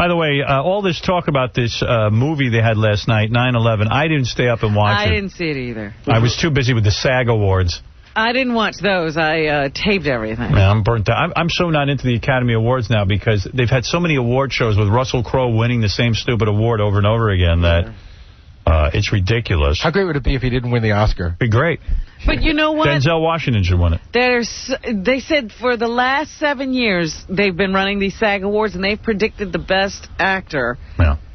By the way, all this talk about this movie they had last night, 9/11, I didn't stay up and watch it. I didn't see it either. I was too busy with the SAG Awards. I didn't watch those. I taped everything. Man, I'm burnt out. I'm so not into the Academy Awards now because they've had so many award shows with Russell Crowe winning the same stupid award over and over again that it's ridiculous. How great would it be if he didn't win the Oscar? It'd be great. But you know what? Denzel Washington should win it. They said for the last 7 years they've been running these SAG Awards, and they've predicted the best actor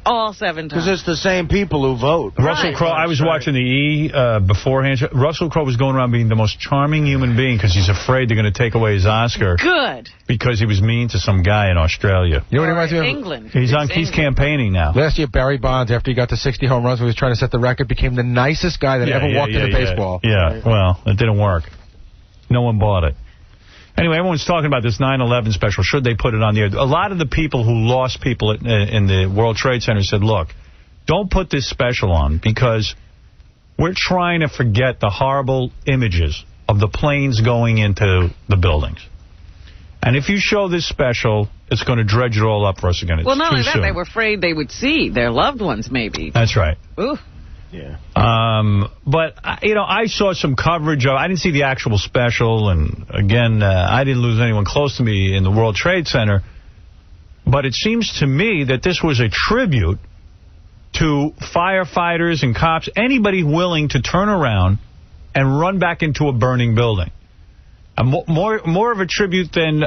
all 7 times. Because it's the same people who vote. Russell Crowe, I was watching the E! Beforehand. Russell Crowe was going around being the most charming human being because he's afraid they're going to take away his Oscar. Good. Because he was mean to some guy in Australia. You know what he reminds me of? England. He's campaigning now. Last year, Barry Bonds, after he got to 60 home runs when he was trying to set the record, became the nicest guy that ever walked into baseball. Yeah, well, it didn't work. No one bought it. Anyway, everyone's talking about this 9/11 special. Should they put it on the air? A lot of the people who lost people in the World Trade Center said, look, don't put this special on because we're trying to forget the horrible images of the planes going into the buildings. And if you show this special, it's going to dredge it all up for us again. It's well, not only that, soon. they were afraid they would see their loved ones, maybe. That's right. Ooh. Yeah. But, you know, I saw some coverage of, I didn't see the actual special, and again, I didn't lose anyone close to me in the World Trade Center, but it seems to me that this was a tribute to firefighters and cops, anybody willing to turn around and run back into a burning building. More of a tribute than,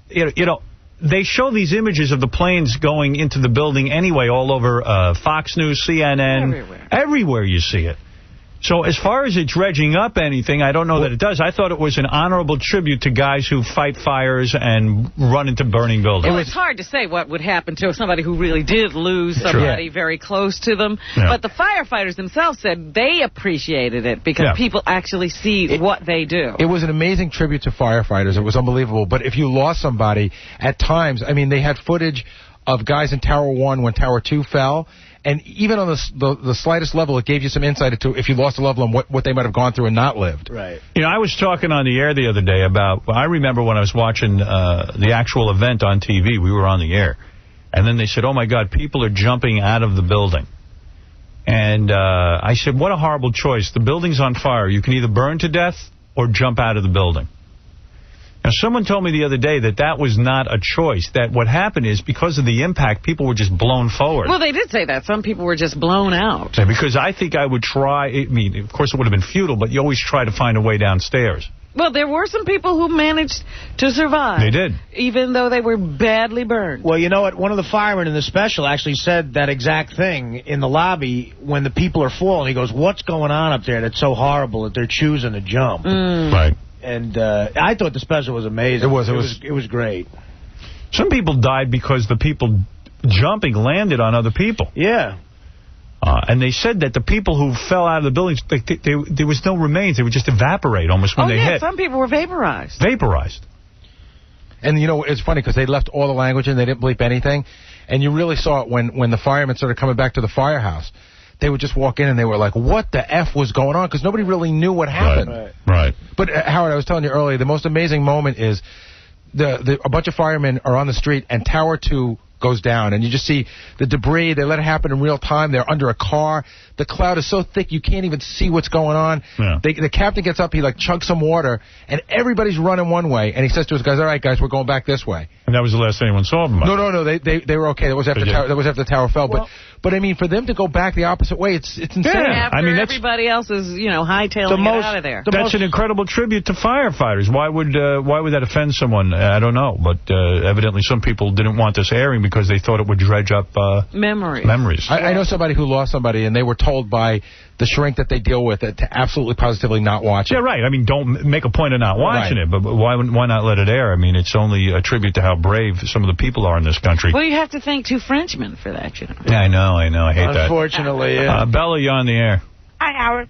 you know, they show these images of the planes going into the building anyway, all over Fox News, CNN. Everywhere you see it. So as far as it dredging up anything, I don't know that it does. I thought it was an honorable tribute to guys who fight fires and run into burning buildings. Well, it's hard to say what would happen to somebody who really did lose somebody very close to them. Yeah. But the firefighters themselves said they appreciated it because people actually see what they do. It was an amazing tribute to firefighters. It was unbelievable. But if you lost somebody, at times, I mean, they had footage of guys in Tower 1 when Tower 2 fell. And even on the slightest level, it gave you some insight into if you lost a loved one, what they might have gone through and not lived. Right. You know, I was talking on the air the other day about, I remember when I was watching the actual event on TV, we were on the air. And then they said, oh, my God, people are jumping out of the building. And I said, what a horrible choice. The building's on fire. You can either burn to death or jump out of the building. Now, someone told me the other day that was not a choice, that what happened is because of the impact, people were just blown forward. Well, they did say that. Some people were just blown out. Because I think I would try, I mean, of course it would have been futile, but you always try to find a way downstairs. Well, there were some people who managed to survive. They did. Even though they were badly burned. Well, you know what? One of the firemen in the special actually said that exact thing in the lobby when the people are falling. He goes, what's going on up there that's so horrible that they're choosing to jump? Right. And I thought the special was amazing. It was great. Some people died because the people jumping landed on other people. Yeah. And they said that the people who fell out of the buildings, there was no remains. They would just evaporate almost when they hit. Some people were vaporized. Vaporized. And, you know, it's funny because they left all the language in. They didn't bleep anything. And you really saw it when the firemen started coming back to the firehouse. They would just walk in and they were like, what the F was going on? Because nobody really knew what happened. Right. But, Howard, I was telling you earlier, the most amazing moment is a bunch of firemen are on the street and Tower 2 goes down, and you just see the debris. They let it happen in real time. They're under a car. The cloud is so thick you can't even see what's going on. Yeah. The captain gets up, he like chugs some water, and everybody's running one way, and he says to his guys, all right, guys, we're going back this way. And that was the last anyone saw of them. No, they were okay. That was after the tower fell. Well, but I mean, for them to go back the opposite way, it's insane. Yeah. After everybody else is, hightailing it out of there. That's an incredible tribute to firefighters. Why would that offend someone? I don't know, but evidently some people didn't want this airing because they thought it would dredge up memories. I know somebody who lost somebody, and they were told by the shrink that they deal with to absolutely positively not watch it. Yeah, right. I mean, don't make a point of not watching it, but why not let it air? I mean, it's only a tribute to how brave some of the people are in this country. Well, you have to thank 2 Frenchmen for that, you know. Yeah, I know. I hate that. Unfortunately, yeah. Bella, you're on the air. Hi, Howard.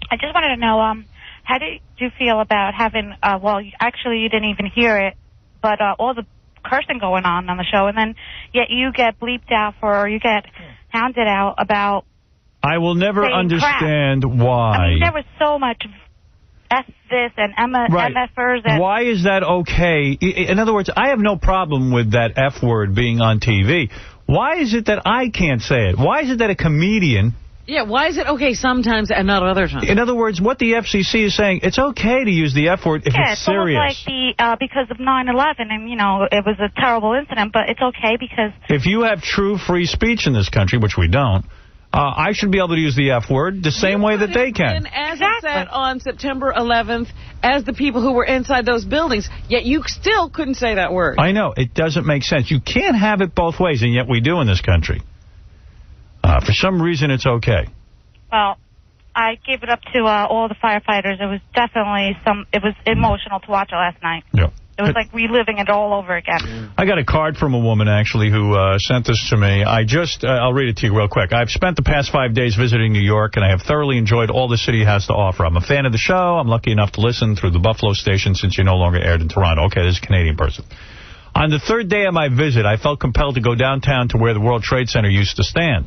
I just wanted to know, how did you feel about having, actually you didn't even hear it, but all the cursing going on the show, and then yet you get bleeped out or you get hounded out about I will never understand crap. why. I mean, there was so much F this and MFers. And why is that okay? In other words, I have no problem with that F word being on TV. Why is it that I can't say it? Why is it that a comedian... Yeah, why is it okay sometimes and not other times? In other words, what the FCC is saying, it's okay to use the F word if it's serious. It's like because of 9/11, and, you know, it was a terrible incident, but it's okay because... If you have true free speech in this country, which we don't, I should be able to use the F word the same way that they can. As it said on September 11th, as the people who were inside those buildings, yet you still couldn't say that word. I know. It doesn't make sense. You can't have it both ways, and yet we do in this country. For some reason, it's okay. Well, I gave it up to all the firefighters. It was definitely it was emotional to watch it last night. Yeah. It was like reliving it all over again. I got a card from a woman, actually, who sent this to me. I'll read it to you real quick. I've spent the past 5 days visiting New York, and I have thoroughly enjoyed all the city has to offer. I'm a fan of the show. I'm lucky enough to listen through the Buffalo station since you no longer aired in Toronto. Okay, this is a Canadian person. On the third day of my visit, I felt compelled to go downtown to where the World Trade Center used to stand.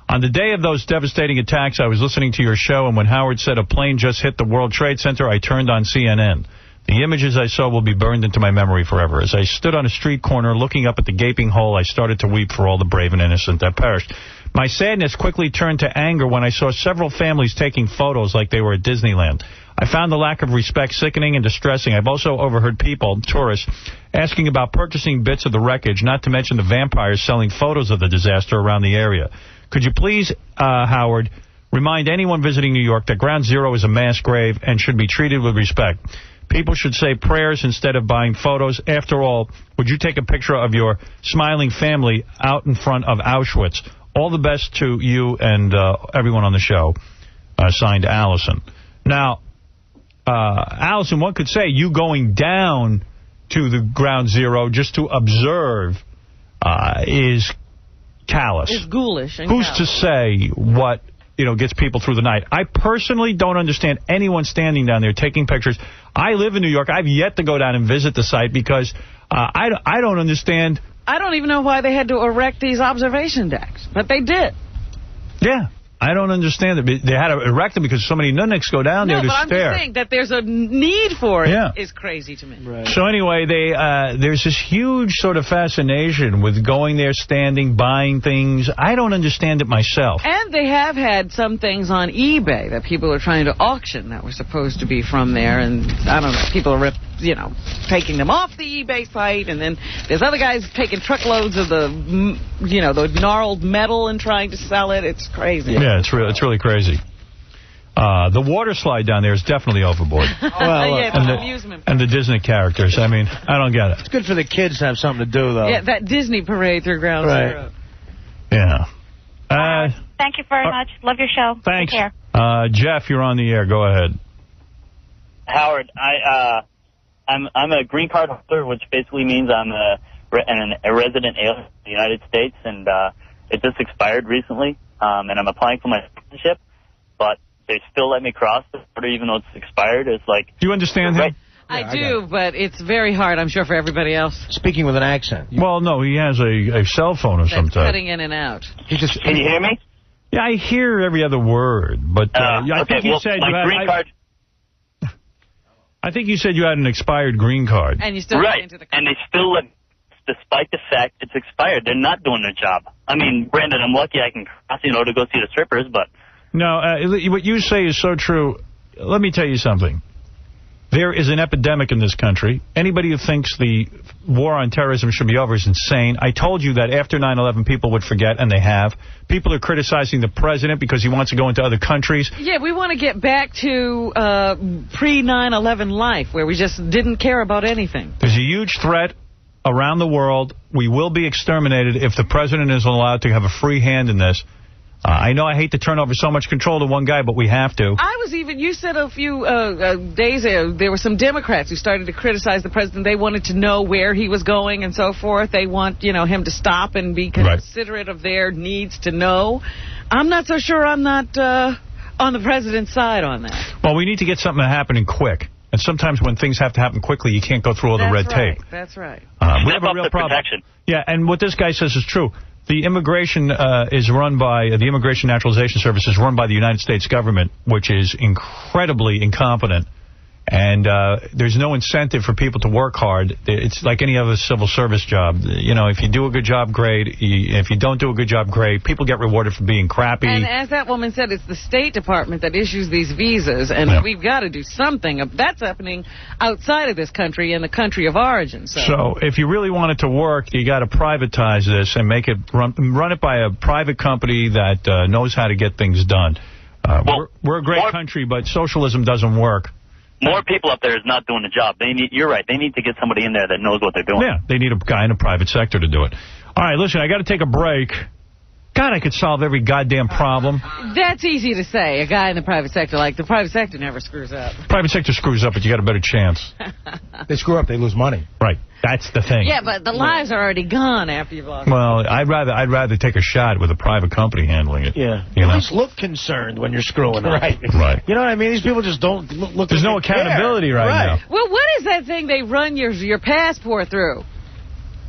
On the day of those devastating attacks, I was listening to your show, and when Howard said a plane just hit the World Trade Center, I turned on CNN. The images I saw will be burned into my memory forever. As I stood on a street corner looking up at the gaping hole, I started to weep for all the brave and innocent that perished. My sadness quickly turned to anger when I saw several families taking photos like they were at Disneyland. I found the lack of respect sickening and distressing. I've also overheard people, tourists, asking about purchasing bits of the wreckage, not to mention the vampires selling photos of the disaster around the area. Could you please, Howard, remind anyone visiting New York that Ground Zero is a mass grave and should be treated with respect? People should say prayers instead of buying photos. After all, would you take a picture of your smiling family out in front of Auschwitz? All the best to you and everyone on the show. Signed, Allison. Now, Allison, one could say you going down to the Ground Zero just to observe is callous. It's ghoulish. And who's callous. to say what, you know, gets people through the night? I personally don't understand anyone standing down there taking pictures. I live in New York. I've yet to go down and visit the site because I don't understand. I don't even know why they had to erect these observation decks, but they did. Yeah. I don't understand it. They had to erect them because so many nunniks go down there to stare. No, but I'm just saying that there's a need for it is crazy to me. Right. So anyway, there's this huge sort of fascination with going there, standing, buying things. I don't understand it myself. And they have had some things on eBay that people are trying to auction that were supposed to be from there. And I don't know, people are, taking them off the eBay site. And then there's other guys taking truckloads of the gnarled metal and trying to sell it. It's crazy. Yeah, it's really crazy. The water slide down there is definitely overboard. Well, yeah, it's an amusement park. And the Disney characters. I mean, I don't get it. It's good for the kids to have something to do, though. Yeah, that Disney parade through Ground Zero. Yeah. Thank you very much. Love your show. Thanks. Take care. Jeff, you're on the air. Go ahead. Howard, I'm a green card holder, which basically means I'm a resident alien in the United States, and it just expired recently, and I'm applying for my citizenship, but they still let me cross the border even though it's expired. It's like... Do you understand him? I do, but it's very hard, I'm sure, for everybody else. Speaking with an accent. Well, no, he has a cell phone of some type. Cutting in and out. Can you hear me? Yeah, I hear every other word, but I think you said you had... green card... I think you said you had an expired green card. And you still got into the car. And they still let, despite the fact it's expired, they're not doing their job. I mean, granted, I'm lucky I can cross, to go see the strippers, but... No, what you say is so true. Let me tell you something. There is an epidemic in this country. Anybody who thinks the war on terrorism should be over is insane. I told you that after 9/11 people would forget, and they have. People are criticizing the president because he wants to go into other countries. Yeah, we want to get back to pre-9/11 life where we just didn't care about anything. There's a huge threat around the world. We will be exterminated if the president is allowed to have a free hand in this. I know I hate to turn over so much control to one guy, but we have to. You said a few days ago, there were some Democrats who started to criticize the president. They wanted to know where he was going and so forth. They want, him to stop and be considerate of their needs to know. I'm not so sure I'm not on the president's side on that. Well, we need to get something happening quick. And sometimes when things have to happen quickly, you can't go through all the red tape. That's right. We have a real problem. Yeah, and what this guy says is true. The immigration the Immigration Naturalization Service is run by the United States government, which is incredibly incompetent. And there's no incentive for people to work hard. It's like any other civil service job. You know, if you do a good job, great. If you don't do a good job, great. People get rewarded for being crappy. And as that woman said, it's the State Department that issues these visas, and we've got to do something. That's happening outside of this country, in the country of origin. So if you really want it to work, you got to privatize this and make it run it by a private company that knows how to get things done. We're a great country, but socialism doesn't work. More people up there is not doing the job. You're right. They need to get somebody in there that knows what they're doing. Yeah, they need a guy in the private sector to do it. All right, listen, I got to take a break. God, I could solve every goddamn problem. That's easy to say, a guy in the private sector. Like, the private sector never screws up. Private sector screws up, but you got a better chance. They screw up, they lose money. Right. That's the thing. Yeah, but the lives are already gone after you've lost. Well, I'd rather take a shot with a private company handling it. Yeah. You at least look concerned when you're screwing up. Right. Right. You know what I mean? These people just don't look. There's no accountability right now. Well, what is that thing they run your passport through?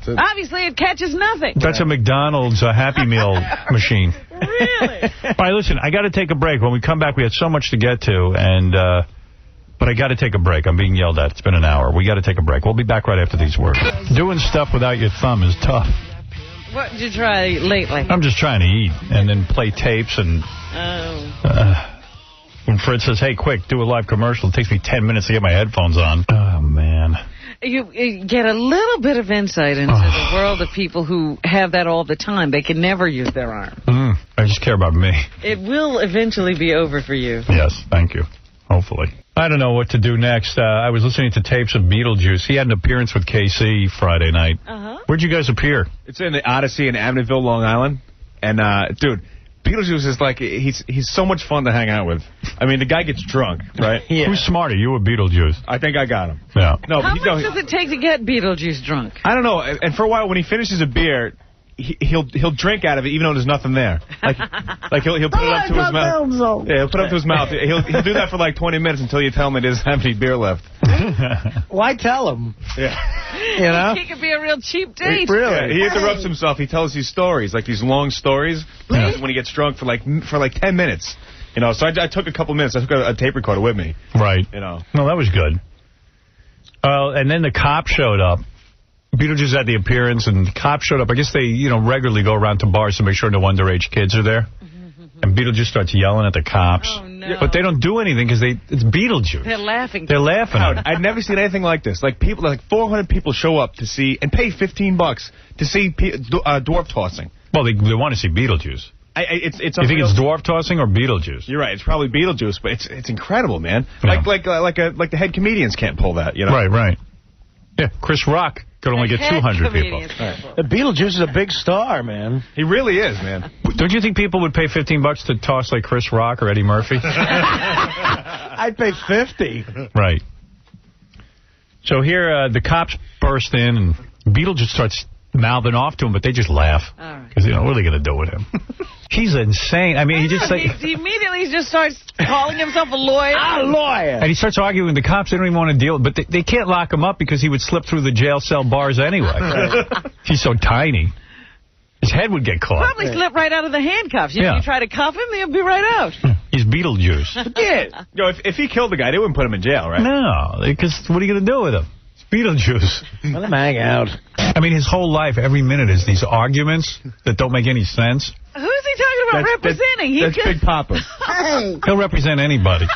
Obviously, it catches nothing. That's a McDonald's Happy Meal machine. Really? All right, listen, I got to take a break. When we come back, we had so much to get to, and but I got to take a break. I'm being yelled at. It's been an hour. We got to take a break. We'll be back right after these words. Doing stuff without your thumb is tough. What did you try lately? I'm just trying to eat and then play tapes and... when Fritz says, hey, quick, do a live commercial, it takes me 10 minutes to get my headphones on. Oh, man. You get a little bit of insight into the world of people who have that all the time. They can never use their arm. I just care about me. It will eventually be over for you. Yes, thank you. Hopefully. I don't know what to do next. I was listening to tapes of Beetlejuice. He had an appearance with KC Friday night. Where'd you guys appear? It's in the Odyssey in Amityville, Long Island. And, dude, Beetlejuice is like, he's so much fun to hang out with. I mean, the guy gets drunk, right? Yeah. Who's smarter, you or Beetlejuice? I think I got him. Yeah. No, How much does it take to get Beetlejuice drunk? I don't know. And for a while, when he finishes a beer, he'll drink out of it even though there's nothing there. Like he'll put it up to his mouth. Yeah, he'll put it up to his mouth. He'll do that for like 20 minutes until you tell him he doesn't have any beer left. Why tell him? Yeah. You know? He could be a real cheap date. Really? Yeah, he interrupts himself. He tells these stories, like these long stories, when he gets drunk for like 10 minutes. You know, so I took a couple minutes. I took a tape recorder with me. Right. You know. No, that was good. And then the cop showed up. Beetlejuice had the appearance, and the cops showed up. I guess they, regularly go around to bars to make sure no underage kids are there. And Beetlejuice starts yelling at the cops. Oh, no. But they don't do anything because it's Beetlejuice. They're laughing. They're laughing at him. I'd never seen anything like this. Like 400 people show up to see, and pay $15 to see dwarf tossing. Well, they want to see Beetlejuice. It's you think it's dwarf tossing or Beetlejuice? You're right. It's probably Beetlejuice, but it's incredible, man. Yeah. Like the head comedians can't pull that, you know? Right. Yeah, Chris Rock could only get 200 people. Right. Beetlejuice is a big star, man. He really is, man. Don't you think people would pay $15 to toss like Chris Rock or Eddie Murphy? I'd pay $50. Right. So here, the cops burst in, and Beetlejuice starts mouthing off to him, but they just laugh. Because, what are they going to do with him? He's insane. I mean, he just... He immediately just starts calling himself a lawyer. A lawyer! And he starts arguing with the cops. They don't even want to deal... But they can't lock him up because he would slip through the jail cell bars anyway. He's so tiny. His head would get caught. Probably slip right out of the handcuffs. You try to cuff him, he'll be right out. He's Beetlejuice. Yeah. If he killed the guy, they wouldn't put him in jail, right? No, because what are you going to do with him? It's Beetlejuice. Let him hang out. I mean, his whole life, every minute, is these arguments that don't make any sense. Who's he talking about representing? That's Big Papa. He'll represent anybody.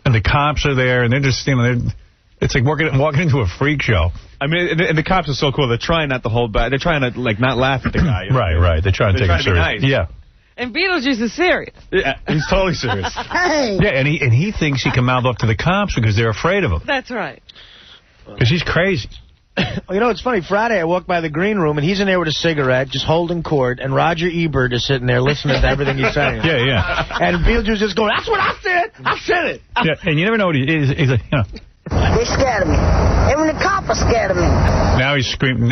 And the cops are there, and they're just, it's like walking into a freak show. I mean, and the cops are so cool. They're trying not to hold back. They're trying to, not laugh at the guy. Right. They're trying to take him seriously. Yeah. And Beetlejuice is serious. Yeah, he's totally serious. Yeah, and he thinks he can mouth off to the cops because they're afraid of him. That's right. Because he's crazy. Well, it's funny. Friday, I walked by the green room, and he's in there with a cigarette, just holding court, and Roger Ebert is sitting there listening to everything he's saying. Yeah. And Beetlejuice just going, that's what I said. I said it. Yeah, and you never know what he is. He's like, They're scared of me. Even the cops are scared of me. Now he's screaming.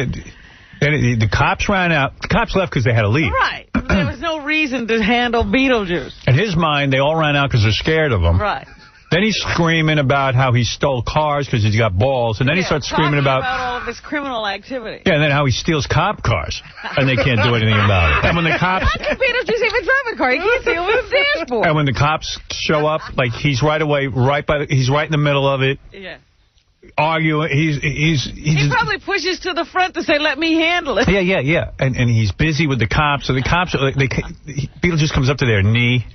And the cops ran out. The cops left because they had to leave. Right. There was no reason to handle Beetlejuice. In his mind, they all ran out because they're scared of him. Right. Then he's screaming about how he stole cars because he's got balls. And then he starts screaming about all of this criminal activity. Yeah, and then how he steals cop cars. And they can't do anything about it. And when the cops... How can Beetlejuice even drive a car? He can't see over the dashboard. And when the cops show up, like, he's right away, he's right in the middle of it. Yeah. Arguing. He probably pushes to the front to say, let me handle it. Yeah. And he's busy with the cops. So the cops, Beetlejuice comes up to their knee.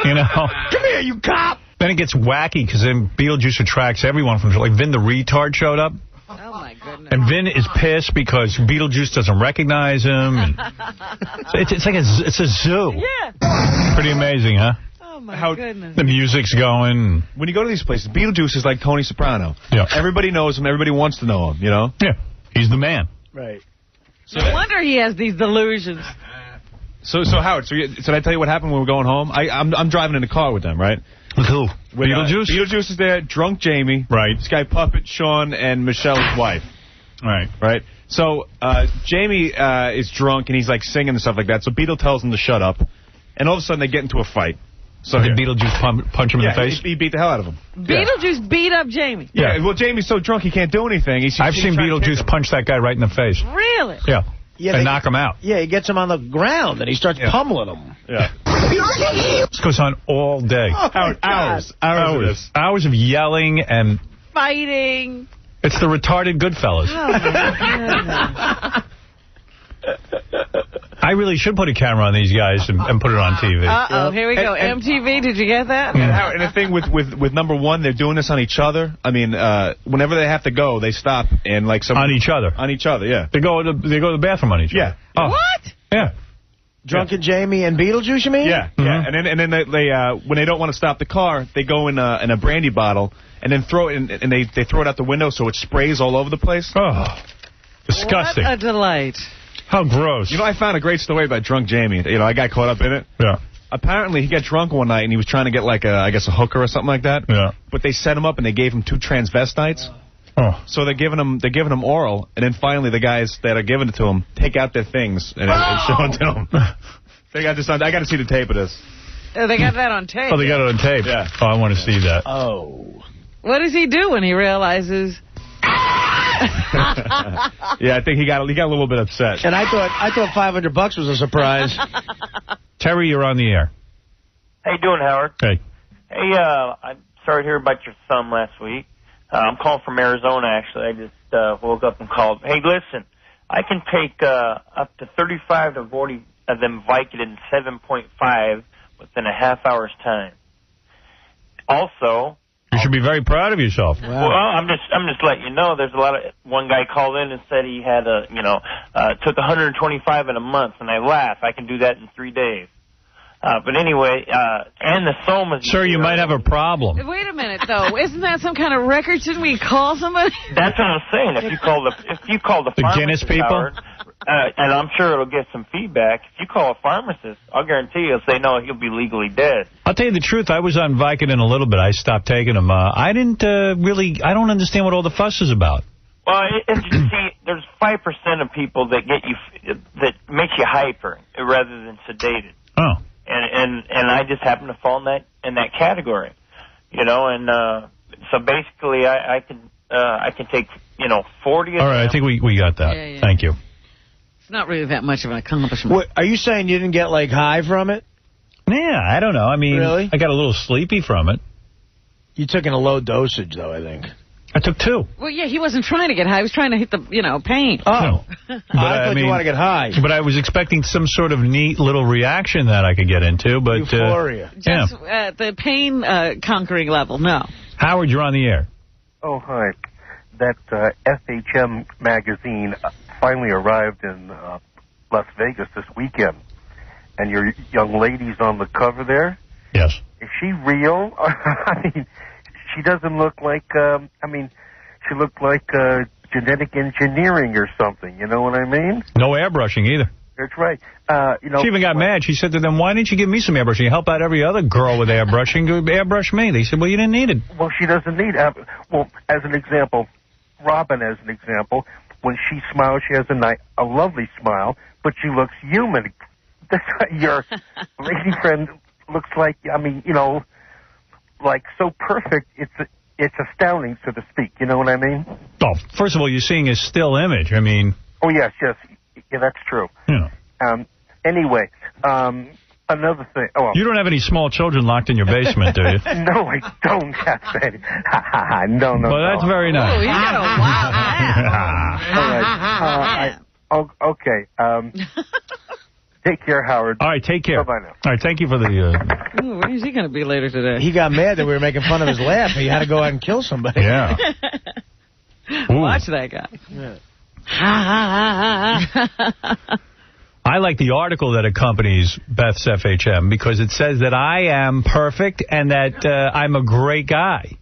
You know? Come here, you cop! Then it gets wacky because then Beetlejuice attracts everyone from, like, Vin the retard showed up. Oh, my goodness. And Vin is pissed because Beetlejuice doesn't recognize him. And so it's like it's a zoo. Yeah. Pretty amazing, huh? Oh, my goodness. The music's going. When you go to these places, Beetlejuice is like Tony Soprano. Yeah. Everybody knows him. Everybody wants to know him, you know? Yeah. He's the man. Right. No wonder he has these delusions. So Howard, did I tell you what happened when we were going home? I'm driving in the car with them, right? With who? Beetlejuice? Beetlejuice is there, drunk Jamie. Right. This guy Puppet, Sean, and Michelle's wife. Right. So Jamie is drunk, and he's, like, singing and stuff like that. So Beetle tells him to shut up. And all of a sudden, they get into a fight. So did Beetlejuice punch him in the face? He beat the hell out of him. Beetlejuice beat up Jamie. Yeah, well, Jamie's so drunk he can't do anything. I've seen Beetlejuice punch that guy right in the face. Really? Yeah. And knock him out. Yeah, he gets him on the ground, and he starts pummeling him. Yeah. This goes on all day. Hours of yelling and... Fighting. It's the retarded Goodfellas. Oh, I really should put a camera on these guys and put it on TV. Uh-oh, here we go. MTV, did you get that? And the thing with number one, they're doing this on each other. I mean, whenever they have to go, they stop and like some... On each other? On each other, yeah. They go to the bathroom on each other? Yeah. Oh. What? Yeah. Drunken Jamie and Beetlejuice, you mean? Yeah, And then they when they don't want to stop the car, they go in a brandy bottle and then throw it and they throw it out the window so it sprays all over the place. Oh, disgusting. What a delight. How gross. You know, I found a great story about drunk Jamie. You know, I got caught up in it. Yeah. Apparently, he got drunk one night and he was trying to get like I guess a hooker or something like that. Yeah. But they set him up and they gave him 2 transvestites. Oh. So they're giving him oral, and then finally the guys that are giving it to him take out their things and show it to him. They got this on. I got to see the tape of this. They got that on tape. Oh, they got it on tape. Yeah. Oh, I want to see that. Oh. What does he do when he realizes? Yeah, I think he got a little bit upset. And I thought $500 was a surprise. Terry, you're on the air. How you doing, Howard? Hey. Hey, I'm sorry to hear about your son last week. I'm calling from Arizona, actually. I just woke up and called. Hey, listen, I can take up to 35 to 40 of them Vicodin 7.5 within a half hour's time. Also... You should be very proud of yourself. Wow. Well, I'm just letting you know. There's a lot of... One guy called in and said he had took 125 in a month, and I laugh. I can do that in 3 days. But anyway, and the somas... Sir, you might have a problem. Wait a minute, though. Isn't that some kind of record? Shouldn't we call somebody? That's what I'm saying. If you call the Guinness people, Howard, and I'm sure it'll get some feedback. If you call a pharmacist, I'll guarantee he'll say no. He'll be legally dead. I'll tell you the truth. I was on Vicodin a little bit. I stopped taking them. I didn't I don't understand what all the fuss is about. Well, you see, there's 5% of people that that makes you hyper rather than sedated. Oh. And I just happen to fall in that category, and so basically I can take 40. All right, I think we got that. Yeah. Thank you. It's not really that much of an accomplishment. What, are you saying you didn't get like high from it? Yeah, I don't know. I mean, really? I got a little sleepy from it. You took in a low dosage, though, I think. I took 2. Well, yeah, he wasn't trying to get high. He was trying to hit the, pain. Oh. No. I thought you want to get high. But I was expecting some sort of neat little reaction that I could get into. But Euphoria. Just the pain conquering level, no. Howard, you're on the air. Oh, hi. That FHM magazine finally arrived in Las Vegas this weekend. And your young lady's on the cover there. Yes. Is she real? I mean... She doesn't look like, she looked like genetic engineering or something, you know what I mean? No airbrushing either. That's right. She even got mad. She said to them, why didn't you give me some airbrushing? You help out every other girl with airbrushing. Airbrush me. They said, well, you didn't need it. Well, she doesn't need it. Well, as an example, Robin as an example, when she smiles, she has a lovely smile, but she looks human. That's right. Your lady friend looks like, like so perfect. It's astounding, so to speak. You know what I mean? Oh, first of all, you're seeing a still image. I mean. Oh yes, yeah, that's true. Yeah. Anyway, another thing. Oh, you don't have any small children locked in your basement, do you? No, I don't, Cassidy. No. Well, that's very nice. Oh, you got a wild man. All right. Okay. Take care, Howard. All right, take care. Bye-bye now. All right, thank you for the... Ooh, where is he going to be later today? He got mad that we were making fun of his laugh. He had to go out and kill somebody. Yeah. Watch that guy. Yeah. I like the article that accompanies Beth's FHM because it says that I am perfect and that I'm a great guy.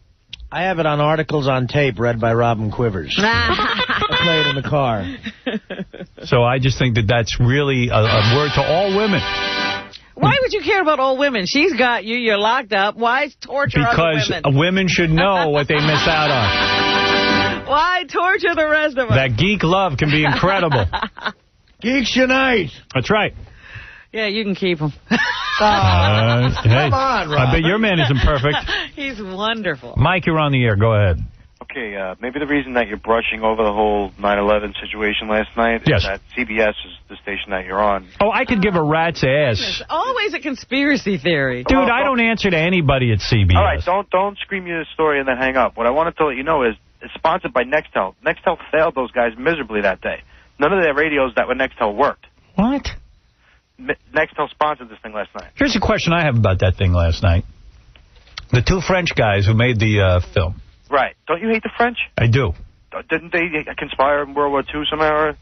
I have it on articles on tape read by Robin Quivers. I play it in the car. So I just think that that's really a word to all women. Why would you care about all women? She's got you. You're locked up. Why torture other women? Because women should know what they miss out on. Why torture the rest of us? That geek love can be incredible. Geeks unite. That's right. Yeah, you can keep him. Hey, come on, Rob. I bet your man isn't perfect. He's wonderful. Mike, you're on the air. Go ahead. Okay, maybe the reason that you're brushing over the whole 9/11 situation last night is that CBS is the station that you're on. Oh, I could give a rat's ass. It's always a conspiracy theory. Dude, I don't answer to anybody at CBS. All right, don't scream me the story and then hang up. What I wanted to let you know is it's sponsored by Nextel. Nextel failed those guys miserably that day. None of their radios that were Nextel worked. What? Nextel sponsored this thing last night. Here's a question I have about that thing last night. The two French guys who made the film. Right. Don't you hate the French? I do. Didn't they conspire in World War II somehow?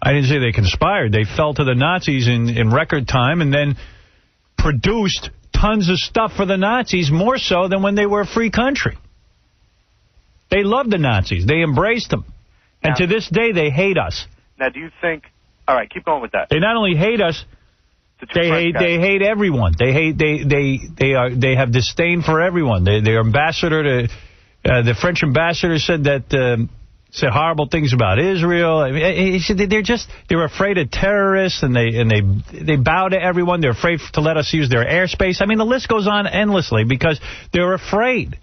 I didn't say they conspired. They fell to the Nazis in record time and then produced tons of stuff for the Nazis, more so than when they were a free country. They loved the Nazis. They embraced them. And to this day, they hate us. Now, do you think... All right, keep going with that. They not only hate us, they hate everyone. They have disdain for everyone. Their ambassador to... the French ambassador said said horrible things about Israel. I mean, he said they're afraid of terrorists and they bow to everyone. They're afraid to let us use their airspace. I mean, the list goes on endlessly because they're afraid.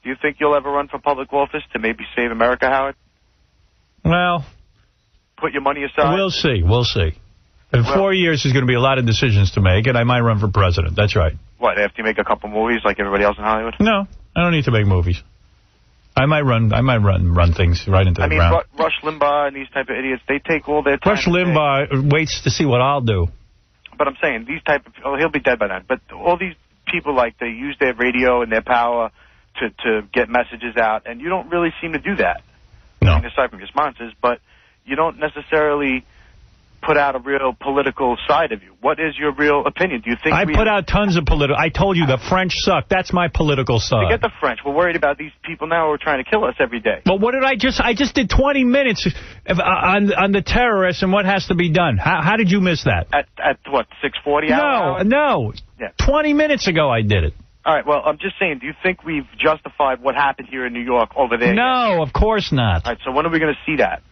Do you think you'll ever run for public office to maybe save America, Howard? Well, put your money aside. We'll see. We'll see. In 4 years, there's going to be a lot of decisions to make, and I might run for president. That's right. What, after you make a couple movies like everybody else in Hollywood? No, I don't need to make movies. I might run things right into the ground. I mean, Rush Limbaugh and these type of idiots, they take all their time. Rush Limbaugh waits to see what I'll do. But I'm saying, these type of... Oh, he'll be dead by then. But all these people, like, they use their radio and their power to get messages out, and you don't really seem to do that. No. I mean, aside from your sponsors, but you don't necessarily put out a real political side of you. What is your real opinion? Do you think I put out tons of political... I told you the French suck. That's my political side. Forget the French. We're worried about these people now who are trying to kill us every day. Well, what did I just did 20 minutes on the terrorists and what has to be done. How did you miss that? At what, 6:40? No. Yeah. 20 minutes ago I did it. All right, well, I'm just saying, do you think we've justified what happened here in New York over there? No, of course not. All right, so when are we going to see that?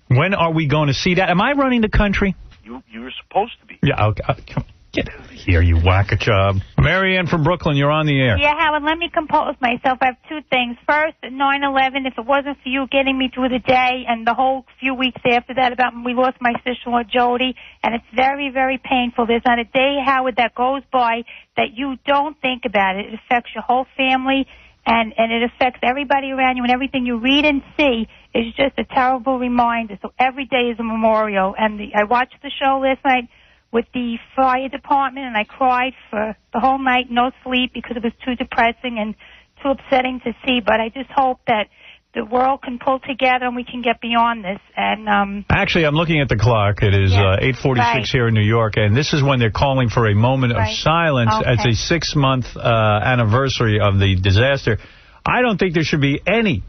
When are we going to see that? Am I running the country? You're supposed to be. Yeah, okay. Come on. Get out of here, you whack-a-job. Marianne from Brooklyn, you're on the air. Yeah, Howard, let me compose myself. I have two things. First, 9/11, if it wasn't for you getting me through the day and the whole few weeks after that about when we lost my sister-in-law, Jody, and it's very, very painful. There's not a day, Howard, that goes by that you don't think about it. It affects your whole family, and it affects everybody around you, and everything you read and see is just a terrible reminder. So every day is a memorial. And I watched the show last night with the fire department, and I cried for the whole night, no sleep, because it was too depressing and too upsetting to see. But I just hope that the world can pull together and we can get beyond this. And actually, I'm looking at the clock. It is 8:46 here in New York, and this is when they're calling for a moment of silence as a 6-month anniversary of the disaster. I don't think there should be any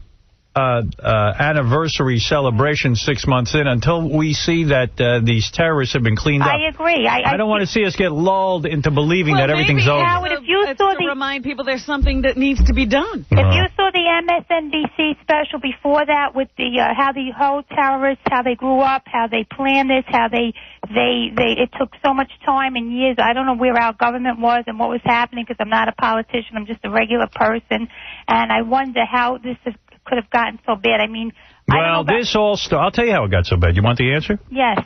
anniversary celebration 6 months in until we see that these terrorists have been cleaned up. I agree. I don't want to see us get lulled into believing that everything's over. Howard, if you saw to remind people there's something that needs to be done. If you saw the MSNBC special before that with the how the whole terrorists, how they grew up, how they planned this, how they it took so much time and years. I don't know where our government was and what was happening because I'm not a politician. I'm just a regular person, and I wonder how this could have gotten so bad. I mean, well, this all I'll tell you how it got so bad. You want the answer? Yes.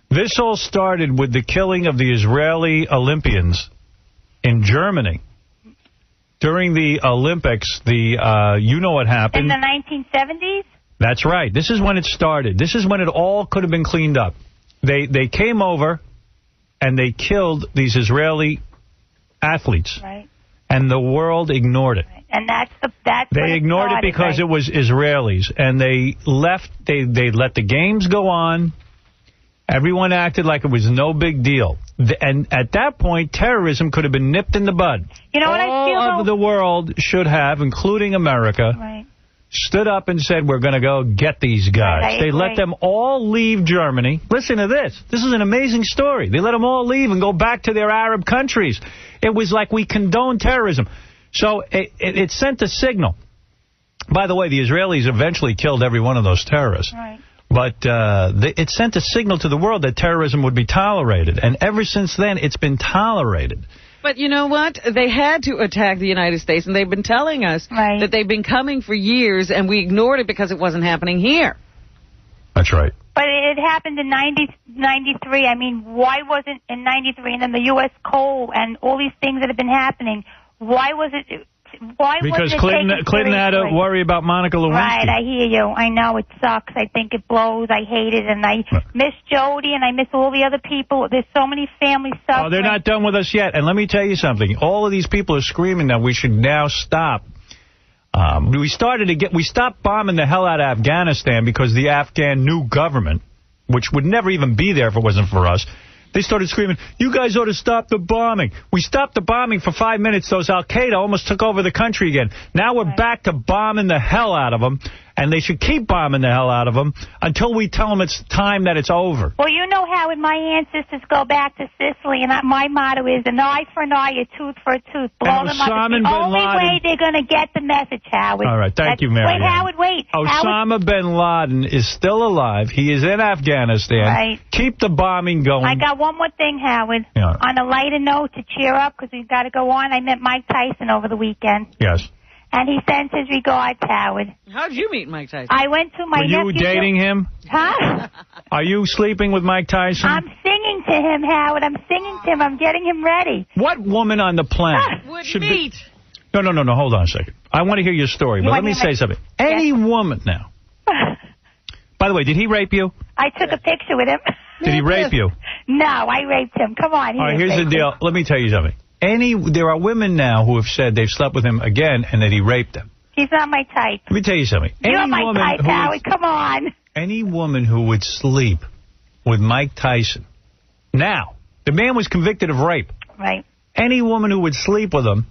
This all started with the killing of the Israeli Olympians in Germany. During the Olympics, you know what happened. In the 1970s? That's right. This is when it started. This is when it all could have been cleaned up. They came over and they killed these Israeli athletes. Right. And the world ignored it. Right. And that's they ignored it because it was Israelis. And they left. They let the games go on. Everyone acted like it was no big deal. And at that point, terrorism could have been nipped in the bud. You know what I feel? All of the world should have, including America, stood up and said, we're going to go get these guys. They let them all leave Germany. Listen to this. This is an amazing story. They let them all leave and go back to their Arab countries. It was like we condone terrorism. So it sent a signal. By the way, the Israelis eventually killed every one of those terrorists. Right. But it sent a signal to the world that terrorism would be tolerated. And ever since then, it's been tolerated. But you know what? They had to attack the United States, and they've been telling us that they've been coming for years, and we ignored it because it wasn't happening here. That's right. But it happened in 93. I mean, why wasn't in 93 and then the U.S. coal and all these things that have been happening, why was it... Because Clinton had to worry about Monica Lewinsky. Right, I hear you. I know it sucks. I think it blows. I hate it. And I miss Jody and I miss all the other people. There's so many families suffering. Oh, they're not done with us yet. And let me tell you something. All of these people are screaming that we should now stop. We stopped bombing the hell out of Afghanistan because the Afghan new government, which would never even be there if it wasn't for us, they started screaming, you guys ought to stop the bombing. We stopped the bombing for 5 minutes. Those Al-Qaeda almost took over the country again. Now we're back to bombing the hell out of them, and they should keep bombing the hell out of them until we tell them it's time that it's over. Well, you know, Howard, my ancestors go back to Sicily, and my motto is an eye for an eye, a tooth for a tooth. Blow them up. It's the only way they're going to get the message, Howard. All right, thank you, Mary. Wait, Howard, wait. Osama bin Laden is still alive. He is in Afghanistan. Right. Keep the bombing going. I got one more thing, Howard. Yeah. On a lighter note, to cheer up, because we've got to go on, I met Mike Tyson over the weekend. Yes. And he sends his regards, Howard. How'd you meet Mike Tyson? I went to my nephew. Were you dating him? Huh? Are you sleeping with Mike Tyson? I'm singing to him, Howard. I'm singing to him. I'm getting him ready. What woman on the planet should meet? No, hold on a second. I want to hear your story, but let me say something. Any woman now. By the way, did he rape you? I took a picture with him. Did he rape you? No, I raped him. Come on. All right, here's the deal. Let me tell you something. There are women now who have said they've slept with him again and that he raped them. He's not my type. Let me tell you something. You're my type, Howard. Come on. Any woman who would sleep with Mike Tyson. Now, the man was convicted of rape. Right. Any woman who would sleep with him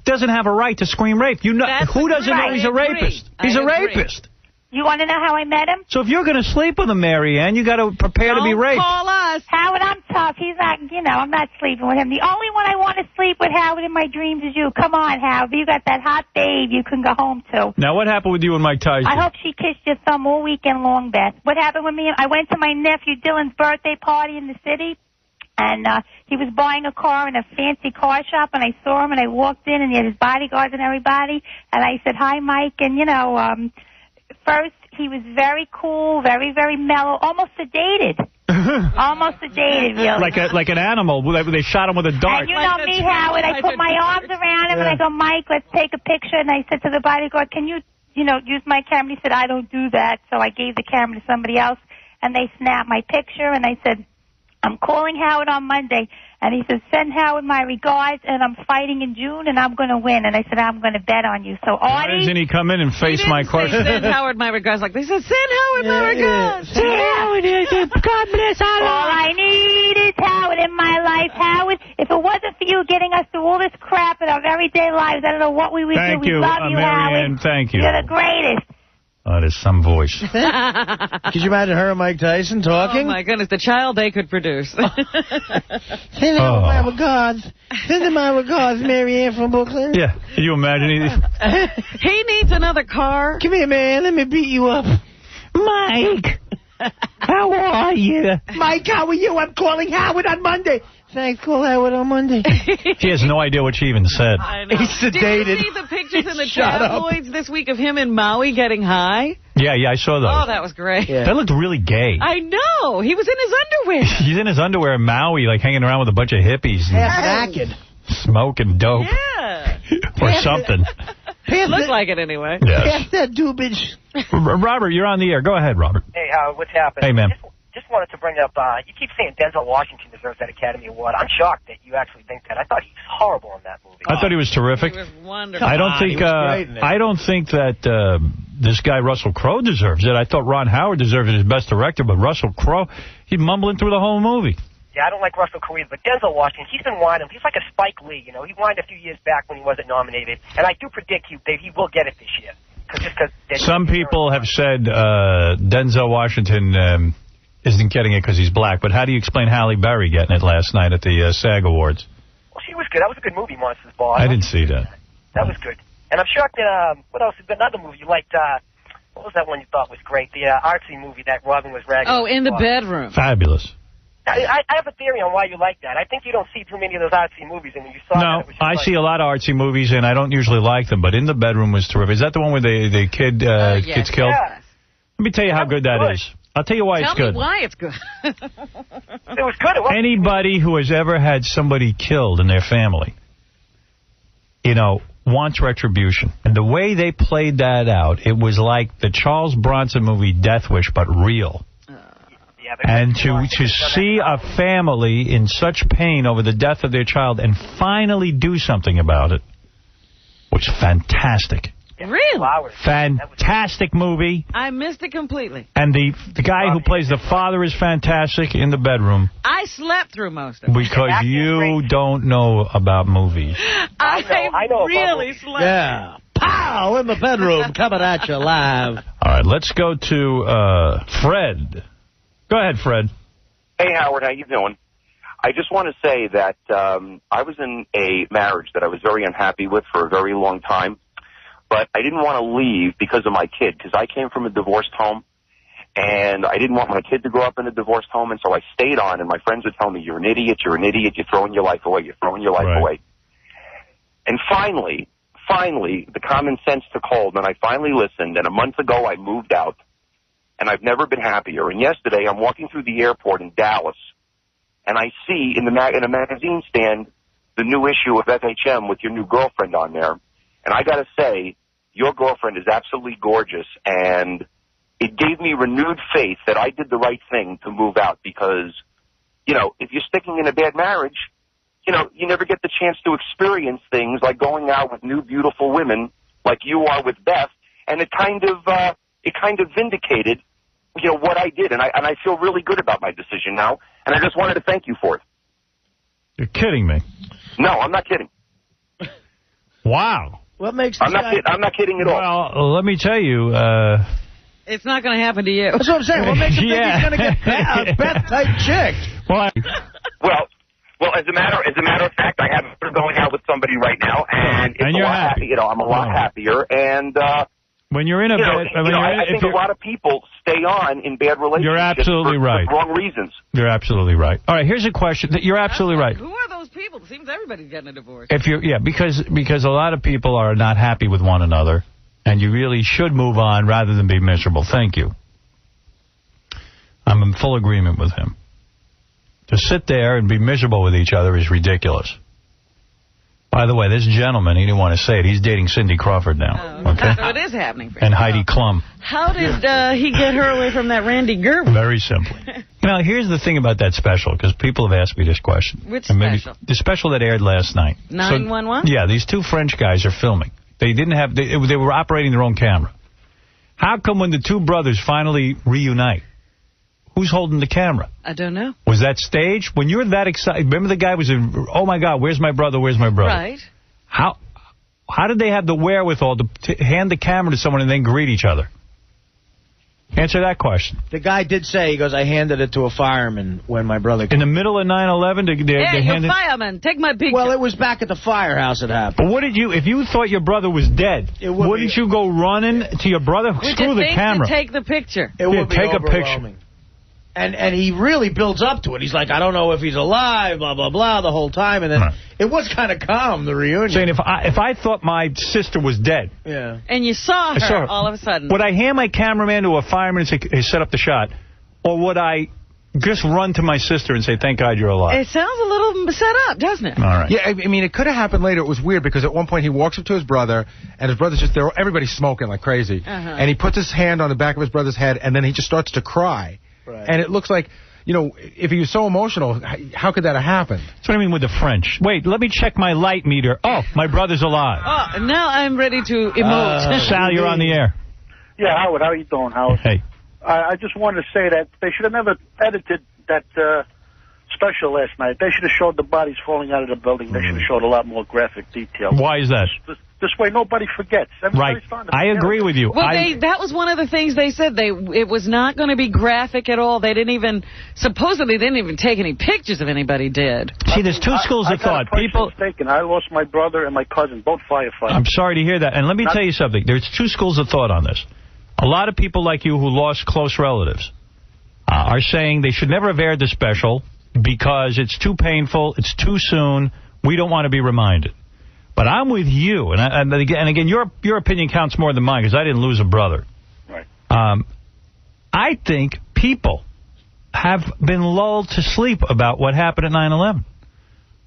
doesn't have a right to scream rape. You know, who doesn't know he's a rapist? He's a rapist. You want to know how I met him? So if you're going to sleep with him, Marianne, you got to prepare to be raped. Don't call us. Howard, I'm tough. He's not, I'm not sleeping with him. The only one I want to sleep with, Howard, in my dreams is you. Come on, Howard. You got that hot babe you can go home to. Now, what happened with you and Mike Tyson? I hope she kissed your thumb all weekend long, Beth. What happened with me? I went to my nephew Dylan's birthday party in the city. And he was buying a car in a fancy car shop, and I saw him, and I walked in, and he had his bodyguards and everybody. And I said, hi, Mike. And, first, he was very cool, very, very mellow, almost sedated. Almost sedated, really. Like an animal. They shot him with a dart. And you know me, Howard. I put my arms around him, and I go, Mike, let's take a picture. And I said to the bodyguard, can you, use my camera? He said, I don't do that. So I gave the camera to somebody else, and they snapped my picture, and I said, I'm calling Howard on Monday. And he says, send Howard my regards, and I'm fighting in June, and I'm going to win. And I said, I'm going to bet on you. So, Artie... Why doesn't he come in and face my question? Send Howard my regards. Like they said, send Howard my regards. Send Howard. God bless Howard. All I need is Howard in my life. Howard, if it wasn't for you getting us through all this crap in our everyday lives, I don't know what we would do. We love you, Marianne, Howard. Thank you. You're the greatest. Oh, there's some voice. Could you imagine her and Mike Tyson talking? Oh, my goodness, the child they could produce. Send my regards. Send my regards, Mary Ann from Brooklyn. Yeah, can you imagine? He needs another car. Come here, man. Let me beat you up. Mike. How are you? Mike, how are you? I'm calling Howard on Monday. Thanks, call Howard on Monday. He has no idea what she even said. I know. He's sedated. Did you see the pictures in the tabloids this week of him in Maui getting high? Yeah, I saw those. Oh, that was great. Yeah. That looked really gay. I know. He was in his underwear. He's in his underwear in Maui, like hanging around with a bunch of hippies. Half naked. Smoking dope. Yeah. Or something. Looked like it anyway. Yes. Pass that doobage. Robert, you're on the air. Go ahead, Robert. Hey, Howard, what's happening? Hey, man. Just wanted to bring up, you keep saying Denzel Washington deserves that Academy Award. I'm shocked that you actually think that. I thought he was horrible in that movie. I thought he was terrific. He was wonderful. I don't think that this guy Russell Crowe deserves it. I thought Ron Howard deserved it as best director, but Russell Crowe, he's mumbling through the whole movie. Yeah, I don't like Russell Crowe, but Denzel Washington, he's been whining. He's like a Spike Lee, you know. He whined a few years back when he wasn't nominated, and I do predict he will get it this year. Some people have said Denzel Washington isn't getting it because he's black, but how do you explain Halle Berry getting it last night at the SAG Awards? Well, she was good. That was a good movie, Monsters Ball. I didn't see that. That was good. And I'm shocked that, what else? Another movie you liked, what was that one you thought was great? The artsy movie that Robin was ragging. Oh, In the Bedroom. Fabulous. I have a theory on why you like that. I think you don't see too many of those artsy movies, and when you saw No, I see a lot of artsy movies, and I don't usually like them, but In the Bedroom was terrific. Is that the one where the kid gets killed? Yes. Let me tell you how good that is. I'll tell you why it's good. Tell me why it's good. It was good. It wasn't. Anybody who has ever had somebody killed in their family, wants retribution. And the way they played that out, it was like the Charles Bronson movie Death Wish, but real. And to see a family in such pain over the death of their child and finally do something about it was fantastic. Really? Fantastic movie. I missed it completely. And the guy who plays the father is fantastic In the Bedroom. I slept through most of it. Because you don't know about movies. I know really slept. Yeah. Pow! In the Bedroom, coming at you live. All right, let's go to Fred. Go ahead, Fred. Hey, Howard, how you doing? I just want to say that I was in a marriage that I was very unhappy with for a very long time, but I didn't want to leave because of my kid, because I came from a divorced home, and I didn't want my kid to grow up in a divorced home, and so I stayed on, and my friends would tell me, you're an idiot, you're throwing your life away, away. And finally, the common sense took hold, and I finally listened, and a month ago I moved out. And I've never been happier. And yesterday, I'm walking through the airport in Dallas, and I see in a magazine stand the new issue of FHM with your new girlfriend on there. And I got to say, your girlfriend is absolutely gorgeous, and it gave me renewed faith that I did the right thing to move out because, if you're sticking in a bad marriage, you never get the chance to experience things like going out with new, beautiful women like you are with Beth, and it kind of vindicated what I did, and I feel really good about my decision now, and I just wanted to thank you for it. You're kidding me. No, I'm not kidding. Wow. What makes I'm not kidding at all. Well, let me tell you. It's not going to happen to you. That's what I'm saying. What makes you think he's going to get a Beth-type chick? Well, as a matter of fact, I have going out with somebody right now, and it's you're a lot happy. I'm a lot happier, and when you're in a I think a lot of people stay on in bad relationships. You're absolutely right. For wrong reasons. You're absolutely right. All right, here's a question. You're absolutely right. Who are those people? It seems everybody's getting a divorce. Because a lot of people are not happy with one another, and you really should move on rather than be miserable. Thank you. I'm in full agreement with him. To sit there and be miserable with each other is ridiculous. By the way, this gentleman, he didn't want to say it, he's dating Cindy Crawford now. Okay? So it is happening for him. And Heidi Klum. How did he get her away from that Randy Gerber? Very simply. Now, here's the thing about that special, because people have asked me this question. Which special? The special that aired last night. 911? Yeah, these two French guys are filming. They didn't have, they were operating their own camera. How come when the two brothers finally reunite, who's holding the camera? I don't know. Was that staged? When you're that excited, remember the guy was in, oh my God, where's my brother, where's my brother? Right. How did they have the wherewithal to hand the camera to someone and then greet each other? Answer that question. The guy did say, he goes, I handed it to a fireman when my brother came. In the middle of 9/11? You're fireman. Take my picture. Well, it was back at the firehouse it happened. But what did you, if you thought your brother was dead, wouldn't you go running to your brother? Screw the camera. To take the picture. It would be take a picture. And he really builds up to it. He's like, I don't know if he's alive, blah, blah, blah, the whole time. And then it was kind of calm, the reunion. Saying if I thought my sister was dead. Yeah. And you saw her all of a sudden. Would I hand my cameraman to a fireman and say, hey, set up the shot? Or would I just run to my sister and say, thank God you're alive? It sounds a little set up, doesn't it? All right. Yeah, I mean, it could have happened later. It was weird because at one point he walks up to his brother, and his brother's just there. Everybody's smoking like crazy. And he puts his hand on the back of his brother's head, and then he just starts to cry. Right. And it looks like, you know, if he was so emotional, how could that have happened? That's what I mean with the French. Wait, let me check my light meter. Oh, my brother's alive. Oh, now I'm ready to emote. Sal, you're on the air. Yeah, Howard, how are you doing, Howard? Hey. I just wanted to say that they should have never edited that special last night. They should have showed the bodies falling out of the building. They should have showed a lot more graphic detail. Why is that? This way nobody forgets. Right. I agree with you. Well, that was one of the things they said. It was not going to be graphic at all. They didn't even, supposedly didn't even take any pictures if anybody did. See, there's two schools of thought. People mistaken. I lost my brother and my cousin, both firefighters. I'm sorry to hear that. And let me tell you something. There's two schools of thought on this. A lot of people like you who lost close relatives are saying they should never have aired the special because it's too painful, it's too soon, we don't want to be reminded. But I'm with you, and again, your opinion counts more than mine because I didn't lose a brother. Right. I think people have been lulled to sleep about what happened at 9/11.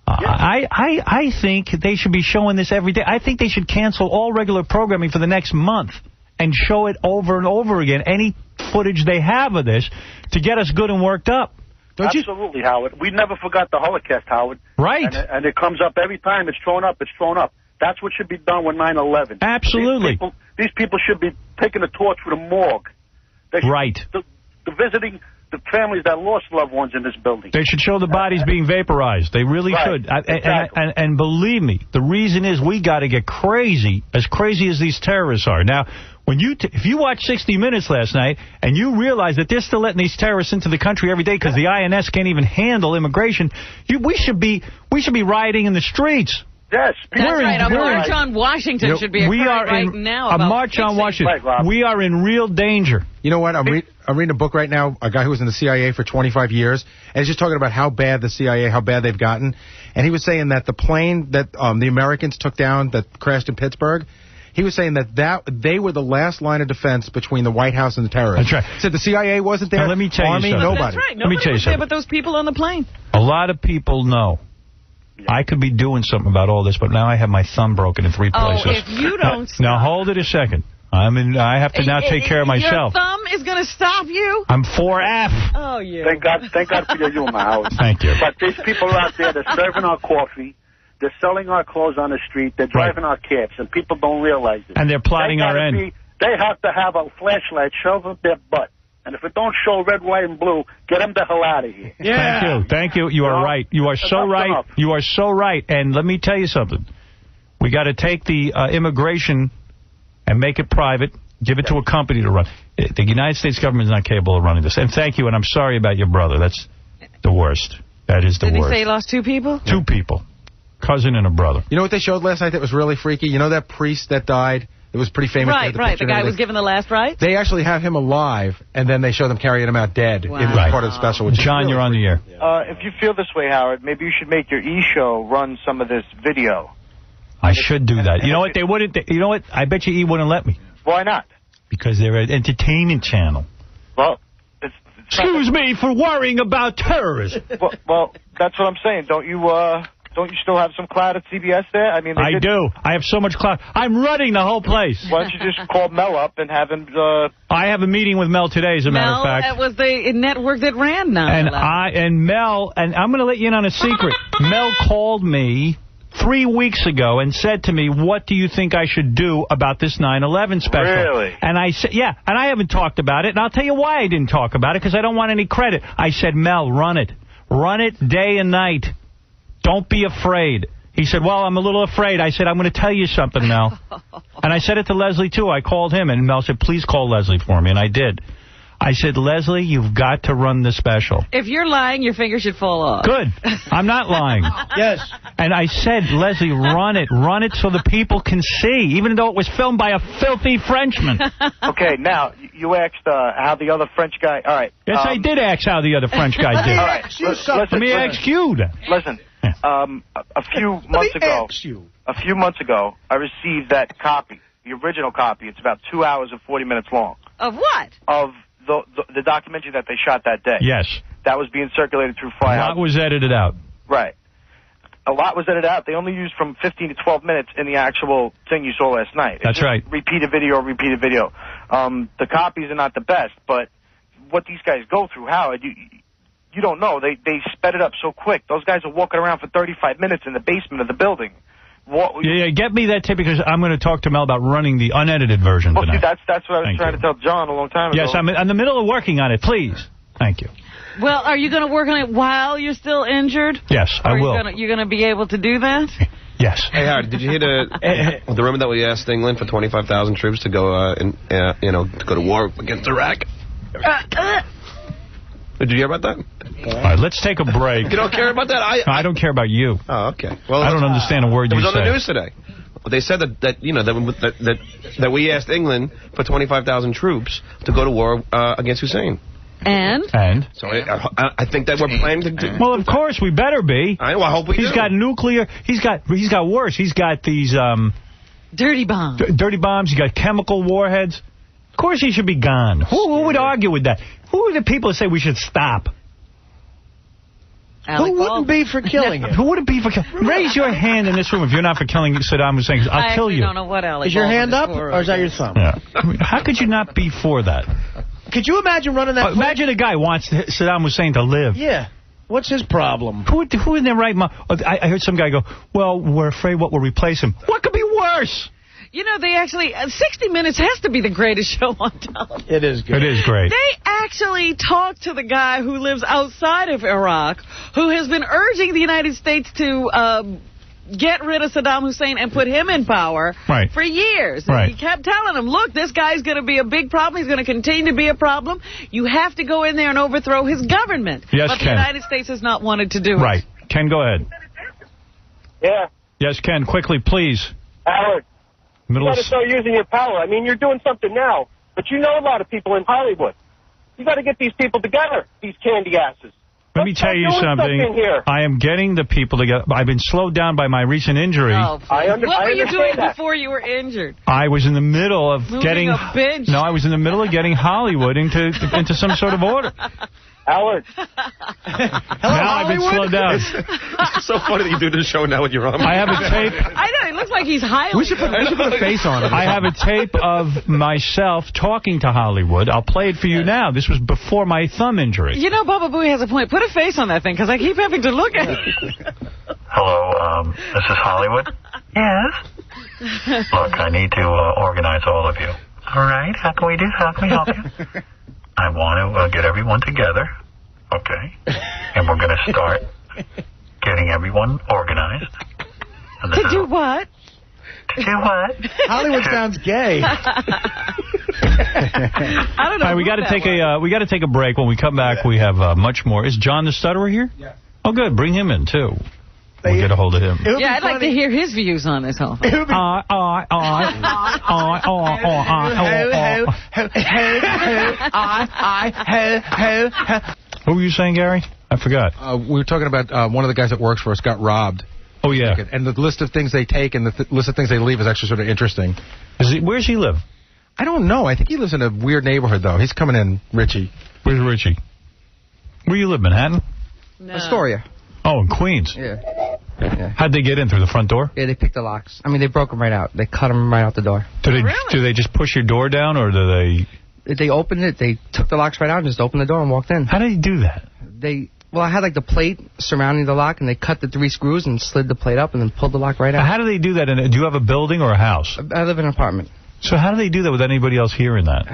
I think they should be showing this every day. I think they should cancel all regular programming for the next month and show it over and over again, any footage they have of this, to get us good and worked up. Absolutely, Howard. We never forgot the Holocaust, Howard. Right. And it comes up every time. It's thrown up. It's thrown up. That's what should be done with 9/11. Absolutely. These people should be taking the torch for the morgue. Right. The visiting the families that lost loved ones in this building. They should show the bodies being vaporized. They really should. Exactly. And believe me, the reason is we got to get crazy as these terrorists are. Now, when if you watched 60 Minutes last night and you realize that they're still letting these terrorists into the country every day because the INS can't even handle immigration, we should be rioting in the streets. Yes. That's right. A march on Washington should be occurring right now. A march on Washington. Right, we are in real danger. You know what? I'm reading a book right now, a guy who was in the CIA for 25 years, and he's just talking about how bad the CIA, how bad they've gotten. And he was saying that the plane that the Americans took down that crashed in Pittsburgh, he was saying that they were the last line of defense between the White House and the terrorists. That's right. Said the CIA wasn't there. Now, let me tell Army, you something. nobody. That's right. Let me tell you something. But those people on the plane. A lot of people know. I could be doing something about all this, but now I have my thumb broken in 3 places. Oh, if you don't stop. Now, hold it a second. I have to now take care of myself. Your thumb is going to stop you? I'm 4F. Oh, yeah. Thank God for your humor, Howard. Thank you. But these people are out there, they're serving our coffee, they're selling our clothes on the street, they're driving our cabs, and people don't realize it. And they're plotting our end. They have to have a flashlight shoved up their butt. And if it don't show red, white, and blue, get them the hell out of here. Yeah. Thank you. You are right. You are so right. Enough. You are so right. And let me tell you something. We got to take the immigration and make it private, give it to a company to run. The United States government is not capable of running this. And thank you, and I'm sorry about your brother. That's the worst. That is the worst. Did he say he lost 2 people? 2 people. Cousin and a brother. You know what they showed last night that was really freaky? You know that priest that died? It was pretty famous. Right. The guy was given the last rites? They actually have him alive, and then they show them carrying him out dead in part of the special. Which John, you're on the air. If you feel this way, Howard, maybe you should make your E-show run some of this video. I should do that. You know what? They wouldn't. You know what? I bet you E wouldn't let me. Why not? Because they're an entertainment channel. Well, excuse me for worrying about terrorism. Well, that's what I'm saying. Don't you still have some clout at CBS there? I mean, I do. I have so much clout. I'm running the whole place. Why don't you just call Mel up and have him... I have a meeting with Mel today, as a matter of fact. That was the network that ran 9/11. And Mel, and I'm going to let you in on a secret. Mel called me 3 weeks ago and said to me, what do you think I should do about this 9/11 special? Really? And I said, yeah, and I haven't talked about it, and I'll tell you why I didn't talk about it, because I don't want any credit. I said, Mel, run it. Run it day and night. Don't be afraid. He said, well, I'm a little afraid. I said, I'm going to tell you something, Mel. And I said it to Leslie, too. I called him, and Mel said, please call Leslie for me, and I did. I said, Leslie, you've got to run the special. If you're lying, your finger should fall off. Good. I'm not lying. Yes. And I said, Leslie, run it. Run it so the people can see, even though it was filmed by a filthy Frenchman. Okay, now, you asked how the other French guy... All right. Yes, I did ask how the other French guy did. All right. Let me ask you then. Listen, a few months ago, I received that copy, the original copy. It's about 2 hours and 40 minutes long. Of what? Of the documentary that they shot that day. Yes. That was being circulated through Firehouse. What was edited out? Right. A lot was edited out. They only used from 15 to 12 minutes in the actual thing you saw last night. That's right. Repeated video. The copies are not the best, but what these guys go through, Howard, you don't know. They sped it up so quick. Those guys are walking around for 35 minutes in the basement of the building. Yeah, get me that tape because I'm going to talk to Mel about running the unedited version tonight. See, that's what I was trying to tell John a long time ago. Yes, I'm in the middle of working on it. Please. Thank you. Well, are you going to work on it while you're still injured? Yes, I will. You're going to be able to do that? Yes. Hey, Howard, did you hear the rumor that we asked England for 25,000 troops to go, to go to war against Iraq? Did you hear about that? All right, let's take a break. You don't care about that? I don't care about you. Oh, okay. Well, I don't understand a word you say. It was on the news today. They said that we asked England for 25,000 troops to go to war against Hussein. And? So I think that we're planning to do. Well, of course, we better be. I hope we do. He's got nuclear. He's got worse. He's got these... dirty bombs. Dirty bombs. He's got chemical warheads. Of course he should be gone. Who would argue with that? Who are the people that say we should stop? Who wouldn't be for killing him? Who wouldn't be for killing him? Raise your hand in this room if you're not for killing Saddam Hussein. I'll kill you. I don't know what Alec Is your hand up, or is that your thumb? Yeah. How could you not be for that? Could you imagine running that... Imagine a guy wants Saddam Hussein to live. Yeah. What's his problem? Who in their right mind... I heard some guy go, well, we're afraid what will replace him. What could be worse? You know, they actually... 60 Minutes has to be the greatest show on television. It is good. It is great. They actually talked to the guy who lives outside of Iraq, who has been urging the United States to get rid of Saddam Hussein and put him in power for years. Right. He kept telling him, look, this guy's going to be a big problem. He's going to continue to be a problem. You have to go in there and overthrow his government. Yes, but Ken. the United States has not wanted to do it. Right. Ken, go ahead. Yeah. Yes, Ken, quickly, please. Howard, you got to start using your power. I mean, you're doing something now, but you know a lot of people in Hollywood. You got to get these people together, these candy asses. Let me tell you something. I am getting the people together. I've been slowed down by my recent injury. Oh, what were you doing before you were injured? I was in the middle of Moving a bench. No, I was in the middle of getting Hollywood into some sort of order. Howard. Now I've been slowed down. It's so funny that you do this show now with your arm. I have a tape. I know, it looks like he's highly... We should put a face on it. I have a tape of myself talking to Hollywood. I'll play it for you now. This was before my thumb injury. You know, Baba Booey has a point. Put a face on that thing, because I keep having to look at it. Hello, this is Hollywood? Yes. Look, I need to organize all of you. All right, how can we help you? I want to get everyone together, okay? And we're going to start getting everyone organized. To do what? To do what? Hollywood sounds gay. I don't know. All right, we got to take a break. When we come back, we have much more. Is John the Stutterer here? Yeah. Oh, good. Bring him in too. We'll get a hold of him. Yeah, I'd like to hear his views on this whole thing. What were you saying, Gary? I forgot. We were talking about one of the guys that works for us got robbed. Oh, yeah. And the list of things they take and the list of things they leave is actually sort of interesting. Where's he live? I don't know. I think he lives in a weird neighborhood, though. He's coming in, Richie. Where's Richie? Where you live, Manhattan? No. Astoria. Oh, in Queens. Yeah. How'd they get in, through the front door? Yeah, they picked the locks. I mean, they broke them right out. They cut them right out the door. Do they just push your door down, or do they... They opened it. They took the locks right out and just opened the door and walked in. How did they do that? Well, I had like the plate surrounding the lock, and they cut the 3 screws and slid the plate up and then pulled the lock right out. How do they do that? Do you have a building or a house? I live in an apartment. So how do they do that with anybody else hearing that?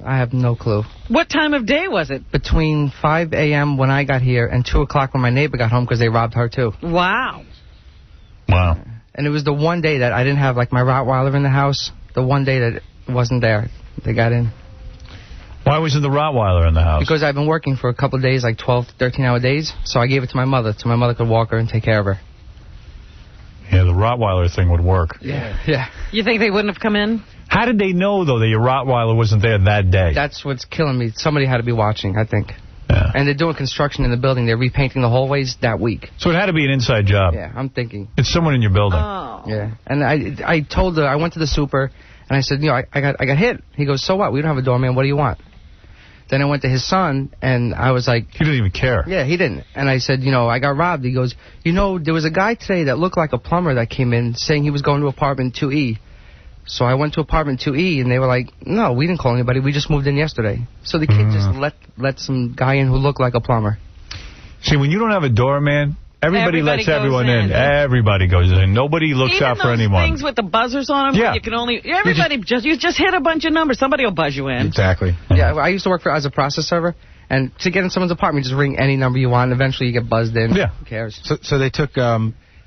I have no clue. What time of day was it? Between 5 a.m. when I got here and 2 o'clock when my neighbor got home because they robbed her, too. Wow. Wow. And it was the one day that I didn't have, like, my Rottweiler in the house. The one day that it wasn't there. They got in. Why wasn't the Rottweiler in the house? Because I've been working for a couple of days, like 12, 13-hour days. So I gave it to my mother, so my mother could walk her and take care of her. Yeah, the Rottweiler thing would work. Yeah. You think they wouldn't have come in? How did they know, though, that your Rottweiler wasn't there that day? That's what's killing me. Somebody had to be watching, I think. Yeah. And they're doing construction in the building. They're repainting the hallways that week. So it had to be an inside job. Yeah, I'm thinking. It's someone in your building. Oh. Yeah. And I told her, I went to the super, and I said, you know, I got hit. He goes, so what? We don't have a doorman. What do you want? Then I went to his son, and I was like... He didn't even care. Yeah, he didn't. And I said, you know, I got robbed. He goes, you know, there was a guy today that looked like a plumber that came in saying he was going to apartment 2E. So I went to apartment 2E, and they were like, no, we didn't call anybody. We just moved in yesterday. So the kid just let some guy in who looked like a plumber. See, when you don't have a doorman, everybody lets everyone in. Everybody goes in. Nobody looks out for anyone. Things with the buzzers on them. Yeah. You can only... Everybody you just hit a bunch of numbers. Somebody will buzz you in. Exactly. Yeah, I used to work as a process server. And to get in someone's apartment, just ring any number you want, and eventually you get buzzed in. Yeah. Who cares? So they took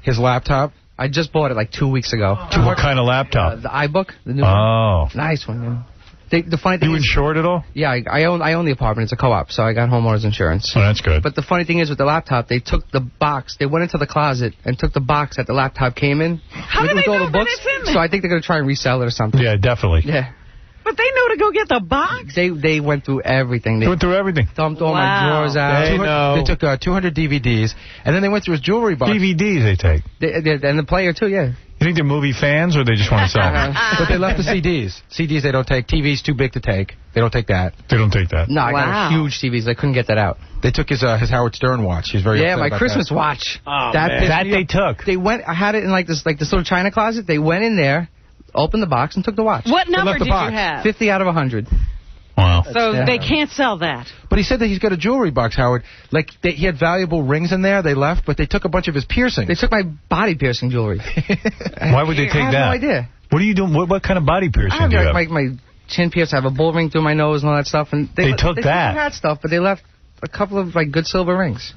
his laptop? I just bought it like 2 weeks ago. What kind of laptop? The iBook. The new one. Nice one, man. The funny thing you insured it all? Yeah, I own the apartment. It's a co-op, so I got homeowners insurance. Oh, that's good. But the funny thing is with the laptop, they took the box. They went into the closet and took the box that the laptop came in. How do they all know the that books. it's in there? So I think they're going to try and resell it or something. Yeah, definitely. Yeah. But they knew to go get the box? They went through everything. They went through everything. Dumped all my drawers out. They took 200 DVDs, and then they went through his jewelry box. DVDs they take. And the player, too, yeah. You think they're movie fans, or they just want to sell them? But they left the CDs. CDs they don't take. TV's too big to take. They don't take that. They don't take that. No, I got huge TVs. I couldn't get that out. They took his Howard Stern watch. He's very upset my about Christmas that. watch. Oh, that they took. They went. I had it in like this little china closet. They went in there, opened the box, and took the watch. What number did you have? 50 out of 100. Wow. So they can't sell that. But he said that he's got a jewelry box, Howard. Like, he had valuable rings in there. They left, but they took a bunch of his piercings. They took my body piercing jewelry. Why would they take I have that? no idea. What are you doing? What kind of body piercing I have do you have? my chin pierced. I have a bull ring through my nose and all that stuff. And They took that. They had stuff, but they left a couple of like good silver rings.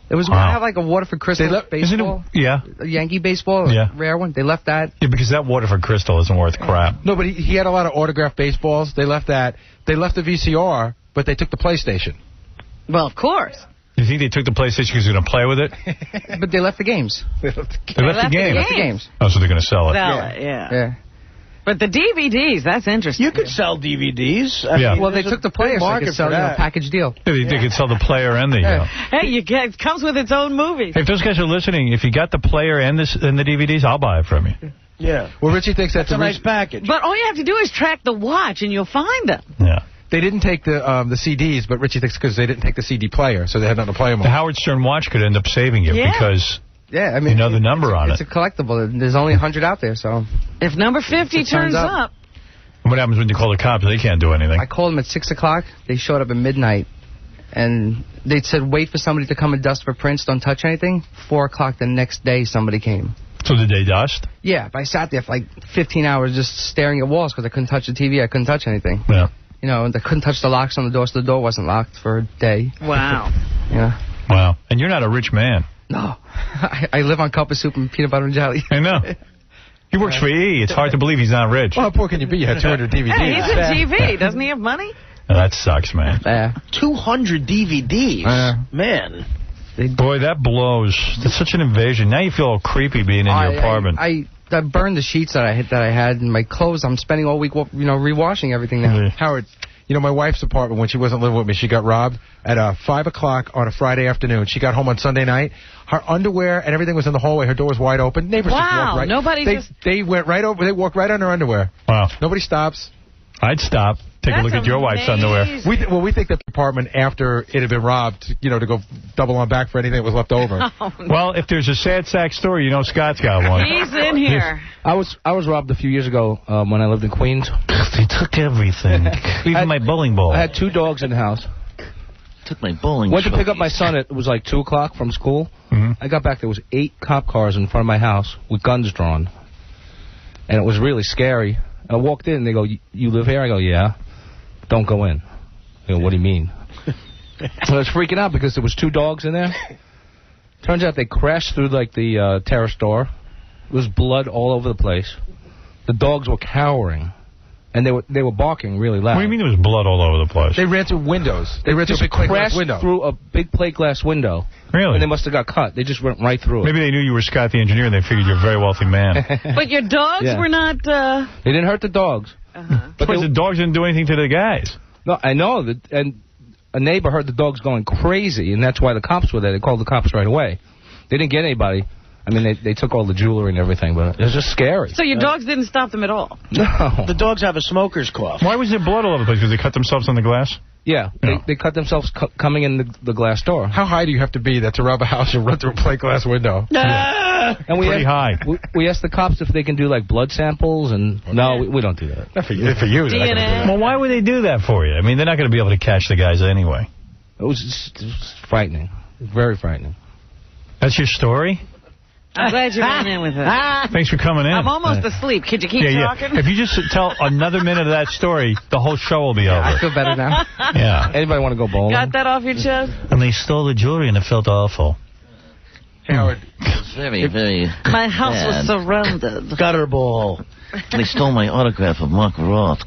It was Wow. I have like a Waterford Crystal baseball. Yeah. A Yankee baseball, Yeah. rare one. They left that. Yeah, because that Waterford Crystal isn't worth crap. No, but he had a lot of autographed baseballs. They left that. They left the VCR, but they took the PlayStation. Well, of course. You think they took the PlayStation because they're going to play with it? But they left the games. They left the game. They left the games. Oh, so they're going to sell it. Yeah. But the DVDs, that's interesting. You could sell DVDs. Yeah. Well, they took the player, so they could sell a package deal. Yeah, they could sell the player and the... Hey, it comes with its own movies. Hey, if those guys are listening, if you got the player and the DVDs, I'll buy it from you. Yeah. Well, Richie thinks that's a nice package. But all you have to do is track the watch, and you'll find them. Yeah. They didn't take the CDs, but Richie thinks because they didn't take the CD player, so they had nothing to play them on. The Howard Stern watch could end up saving you because Yeah, I mean, you know the number on it's it. a collectible. There's only 100 out there, so... If number 50 turns up... What happens when you call the cops? They can't do anything. I called them at 6 o'clock. They showed up at midnight. And they said, wait for somebody to come and dust for prints. Don't touch anything. 4 o'clock the next day, somebody came. So did they dust? Yeah, but I sat there for like 15 hours just staring at walls because I couldn't touch the TV. I couldn't touch anything. Yeah. You know, and I couldn't touch the locks on the door, so the door wasn't locked for a day. Wow. Yeah. Wow. And you're not a rich man. No. I live on cup of soup and peanut butter and jelly. I know. He works for E! It's hard to believe he's not rich. Well, how poor can you be? You had 200 DVDs. Hey, he's in TV. Doesn't he have money? Oh, that sucks, man. 200 DVDs. Man. Boy, that blows. That's such an invasion. Now you feel all creepy being in your apartment. I burned the sheets that I had in my clothes. I'm spending all week, rewashing everything now. Howard, you know, my wife's apartment, when she wasn't living with me, she got robbed at 5 o'clock on a Friday afternoon. She got home on Sunday night. Her underwear and everything was in the hallway. Her door was wide open. Neighbors just walked right. They went right over. They walked right on her underwear. Wow. Nobody stops. I'd stop. Take a look at your wife's underwear. We think that the apartment, after it had been robbed, to go double on back for anything that was left over. Oh, no. Well, if there's a sad sack story, you know Scott's got one. He's in here. I was robbed a few years ago when I lived in Queens. They took everything, even my bowling ball. I had 2 dogs in the house. Took my bowling. Went to pick up my son. It was like 2 o'clock from school. I got back. There was 8 cop cars in front of my house with guns drawn, and it was really scary. I walked in. And they go, "You live here?" I go, "Yeah." "Don't go in." They go, "What do you mean?" So I was freaking out because there was 2 dogs in there. Turns out they crashed through like the terrace door. There was blood all over the place. The dogs were cowering. and they were barking really loud. What do you mean there was blood all over the place? They ran through windows. They ran through a big plate glass window. Through a big plate glass window. Really? And they must have got cut. They just went right through it. Maybe they knew you were Scott the engineer and they figured you're a very wealthy man. But your dogs were not... They didn't hurt the dogs. But the dogs didn't do anything to the guys. No, I know. And a neighbor heard the dogs going crazy, and that's why the cops were there. They called the cops right away. They didn't get anybody. I mean, they took all the jewelry and everything, but it was just scary. So your dogs didn't stop them at all? No. The dogs have a smoker's cough. Why was there blood all over the place? Because they cut themselves on the glass? Yeah, they cut themselves coming in the glass door. How high do you have to be to rob a house and run through a plate glass window? And Pretty high. We asked the cops if they can do, like, blood samples, and no, we don't do that. Not for you. For you. DNA. Well, why would they do that for you? I mean, they're not going to be able to catch the guys anyway. It was frightening. Very frightening. That's your story? I'm glad you ran in with it. Thanks for coming in. I'm almost asleep. Could you keep talking? If you just tell another minute of that story, the whole show will be over. I feel better now. Yeah. Anybody want to go bowling? Got that off your chest? And they stole the jewelry and it felt awful. Howard. It's very, very My house bad. was surrounded. Gutter ball. They stole my autograph of Mark Roth.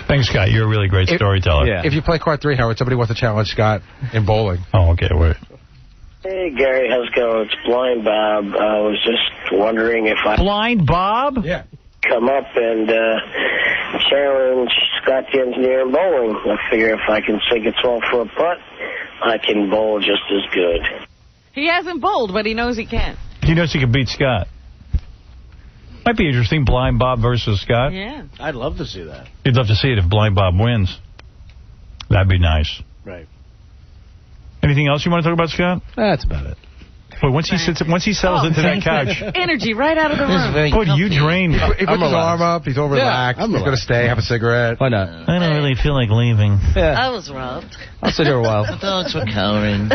Thanks, Scott. You're a really great storyteller. Yeah. If you play card 3, Howard, somebody wants to challenge Scott in bowling. Oh, okay. Wait. Hey, Gary, how's it going? It's Blind Bob. I was just wondering if I... Blind Bob? Yeah. Come up and challenge Scott the engineer in bowling. I figure if I can sink a 12-foot putt, I can bowl just as good. He hasn't bowled, but he knows he can. He knows he can beat Scott. Might be interesting, Blind Bob versus Scott. Yeah. I'd love to see that. You'd love to see it if Blind Bob wins. That'd be nice. Right. Anything else you want to talk about, Scott? That's about it. Boy, once he settles into that couch. Energy right out of the room. Boy, you drain. He puts his arm up. He's all relaxed. He's going to stay, have a cigarette. Why not? I don't really feel like leaving. Yeah. I was robbed. I'll sit here a while. The dogs were cowering.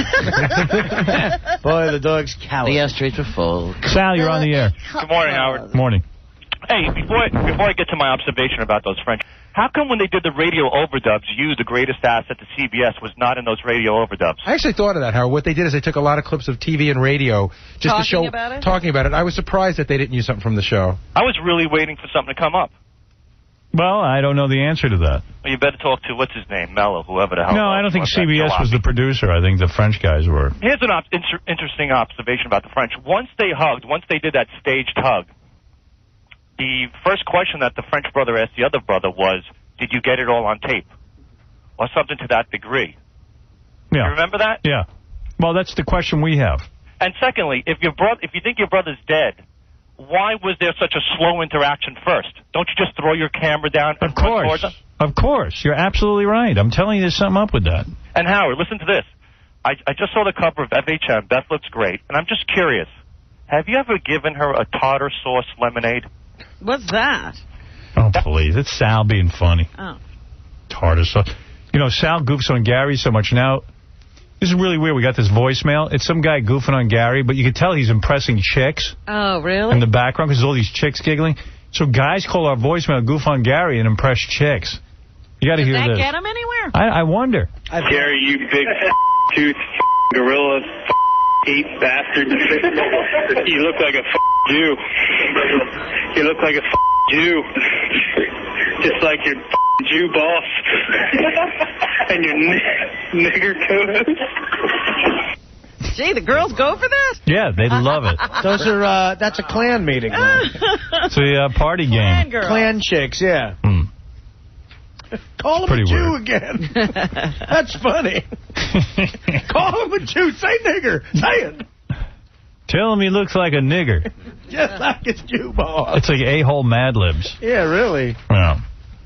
Boy, the dog's cowering. The ashtrays were full. Sal, you're on the air. Good morning, Howard. Morning. Hey, before I get to my observation about those French, how come when they did the radio overdubs, the greatest asset to CBS, was not in those radio overdubs? I actually thought of that, Howard. What they did is they took a lot of clips of TV and radio just to show... Talking about it. I was surprised that they didn't use something from the show. I was really waiting for something to come up. Well, I don't know the answer to that. Well, you better talk to, what's his name, Mello, whoever the hell. No, I don't think CBS was the producer. I think the French guys were. Here's an interesting observation about the French. Once they did that staged hug, the first question that the French brother asked the other brother was, did you get it all on tape? Or something to that degree. Yeah. You remember that? Yeah. Well, that's the question we have. And secondly, if you think your brother's dead, why was there such a slow interaction first? Don't you just throw your camera down and run towards them? Of course. You're absolutely right. I'm telling you there's something up with that. And Howard, listen to this. I just saw the cover of FHM. Beth looks great. And I'm just curious. Have you ever given her a tartar sauce lemonade? What's that? Oh, please. It's Sal being funny. Oh. Tartar sauce. You know, Sal goofs on Gary so much now. This is really weird. We got this voicemail. It's some guy goofing on Gary, but you can tell he's impressing chicks. Oh, really? In the background, because there's all these chicks giggling. So guys call our voicemail, goof on Gary, and impress chicks. You got to hear this. Did that get him anywhere? I wonder. Gary, you big tooth gorilla ape bastard. You look like a Jew. You look like a Jew. Just like your Jew boss. And your nigger toes. Gee, the girls go for this? Yeah, they love it. Those are, that's a clan meeting. It's a party game. Clan chicks, yeah. Call him a Jew again. That's funny. Call him a Jew. Say nigger. Say it. Tell him he looks like a nigger. Just like his Jew boss. It's like a-hole Mad Libs. Yeah, really. Yeah.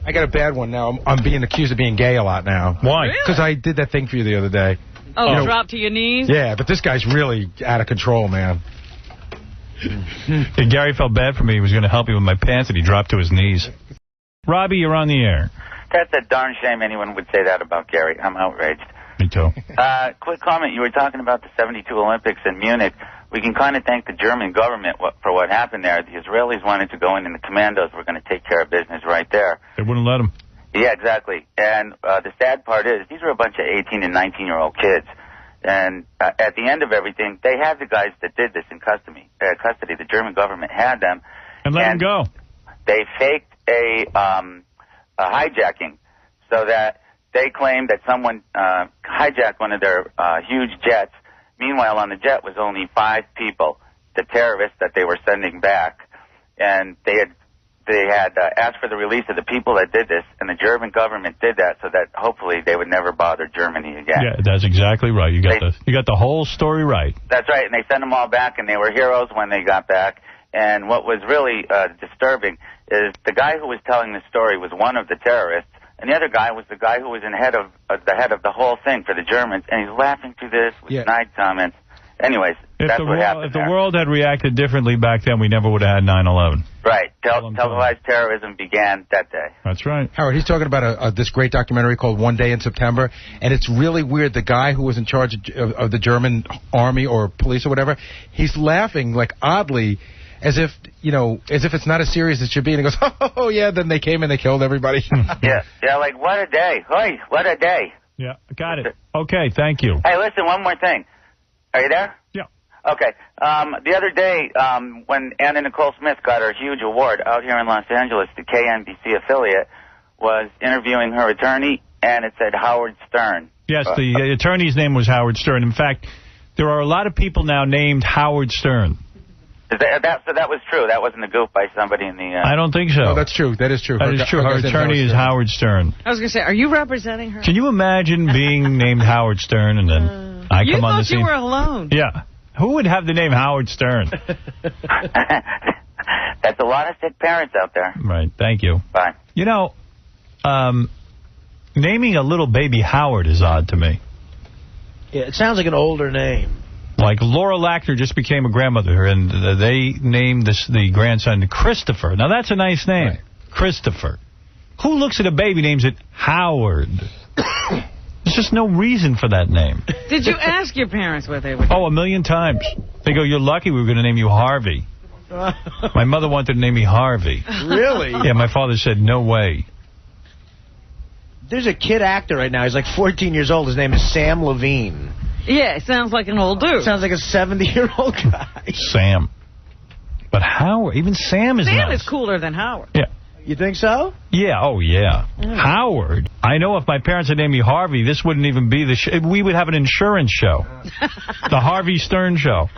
I got a bad one now. I'm being accused of being gay a lot now. Why? Because I did that thing for you the other day. Oh, drop to your knees? Yeah, but this guy's really out of control, man. And Gary felt bad for me. He was going to help me with my pants, and he dropped to his knees. Robbie, you're on the air. That's a darn shame anyone would say that about Gary. I'm outraged. Me too. Quick comment. You were talking about the 72 Olympics in Munich. We can kind of thank the German government for what happened there. The Israelis wanted to go in, and the commandos were going to take care of business right there. They wouldn't let him. Yeah, exactly. And the sad part is these were a bunch of 18 and 19-year-old kids. And at the end of everything, they had the guys that did this in custody. The German government had them. And let them go. they faked a hijacking so that they claimed that someone hijacked one of their huge jets. Meanwhile, on the jet was only 5 people, the terrorists that they were sending back. And they had asked for the release of the people that did this, and the German government did that so that hopefully they would never bother Germany again. Yeah, that's exactly right. You got the whole story right. That's right, and they sent them all back, and they were heroes when they got back. And what was really disturbing is the guy who was telling the story was one of the terrorists, and the other guy was the guy who was the head of the whole thing for the Germans, and he's laughing through this with snide comments. Anyways, that's what happened. If the world had reacted differently back then, we never would have had 9/11. Right. Televised terrorism began that day. That's right. Howard, he's talking about this great documentary called One Day in September, and it's really weird. The guy who was in charge of the German army or police or whatever, he's laughing, like, oddly, as if it's not as serious as it should be, and he goes, oh, yeah, then they came and they killed everybody. Yeah, like, what a day. Hey, what a day. Yeah, got it. Okay, thank you. Hey, listen, one more thing. Are you there? Yeah. Okay. The other day, when Anna Nicole Smith got her huge award out here in Los Angeles, the KNBC affiliate was interviewing her attorney, and it said Howard Stern. Yes, the attorney's name was Howard Stern. In fact, there are a lot of people now named Howard Stern. So that was true. That wasn't a goof by somebody in the... I don't think so. No, that's true. That is true. That is true. Her attorney is Howard Stern. I was going to say, are you representing her? Can you imagine being named Howard Stern and then I come on the scene? You thought you were alone. Yeah. Who would have the name Howard Stern? That's a lot of sick parents out there. Right. Thank you. Bye. You know, naming a little baby Howard is odd to me. Yeah, it sounds like an older name. Like Laura Lackner just became a grandmother, and they named the grandson Christopher. Now, that's a nice name. Right. Christopher. Who looks at a baby names it Howard? There's just no reason for that name. Did you ask your parents what they would do? Oh, 1,000,000 times. They go, you're lucky we were going to name you Harvey. My mother wanted to name me Harvey. Really? Yeah, my father said, no way. There's a kid actor right now. He's like 14 years old. His name is Sam Levine. Yeah, sounds like an old dude. Sounds like a 70-year-old guy. Sam. But Howard, even Sam is Sam nice. is cooler than Howard. Yeah. You think so? Yeah, oh yeah. Howard. I know if my parents had named me Harvey, this wouldn't even be the show. We would have an insurance show. The Harvey Stern Show.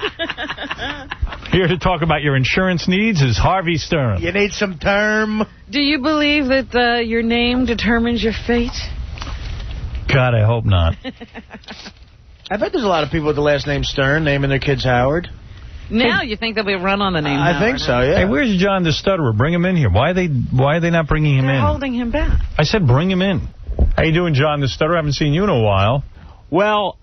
Here to talk about your insurance needs is Harvey Stern. You need some term. Do you believe that your name determines your fate? God, I hope not. I bet there's a lot of people with the last name Stern naming their kids Howard. Now you think they'll be run on the name I Howard, think so, yeah. Hey, where's John the Stutterer? Bring him in here. Why are they not bringing him They're in? holding him back. I said bring him in. How you doing, John the Stutterer? I haven't seen you in a while. Well,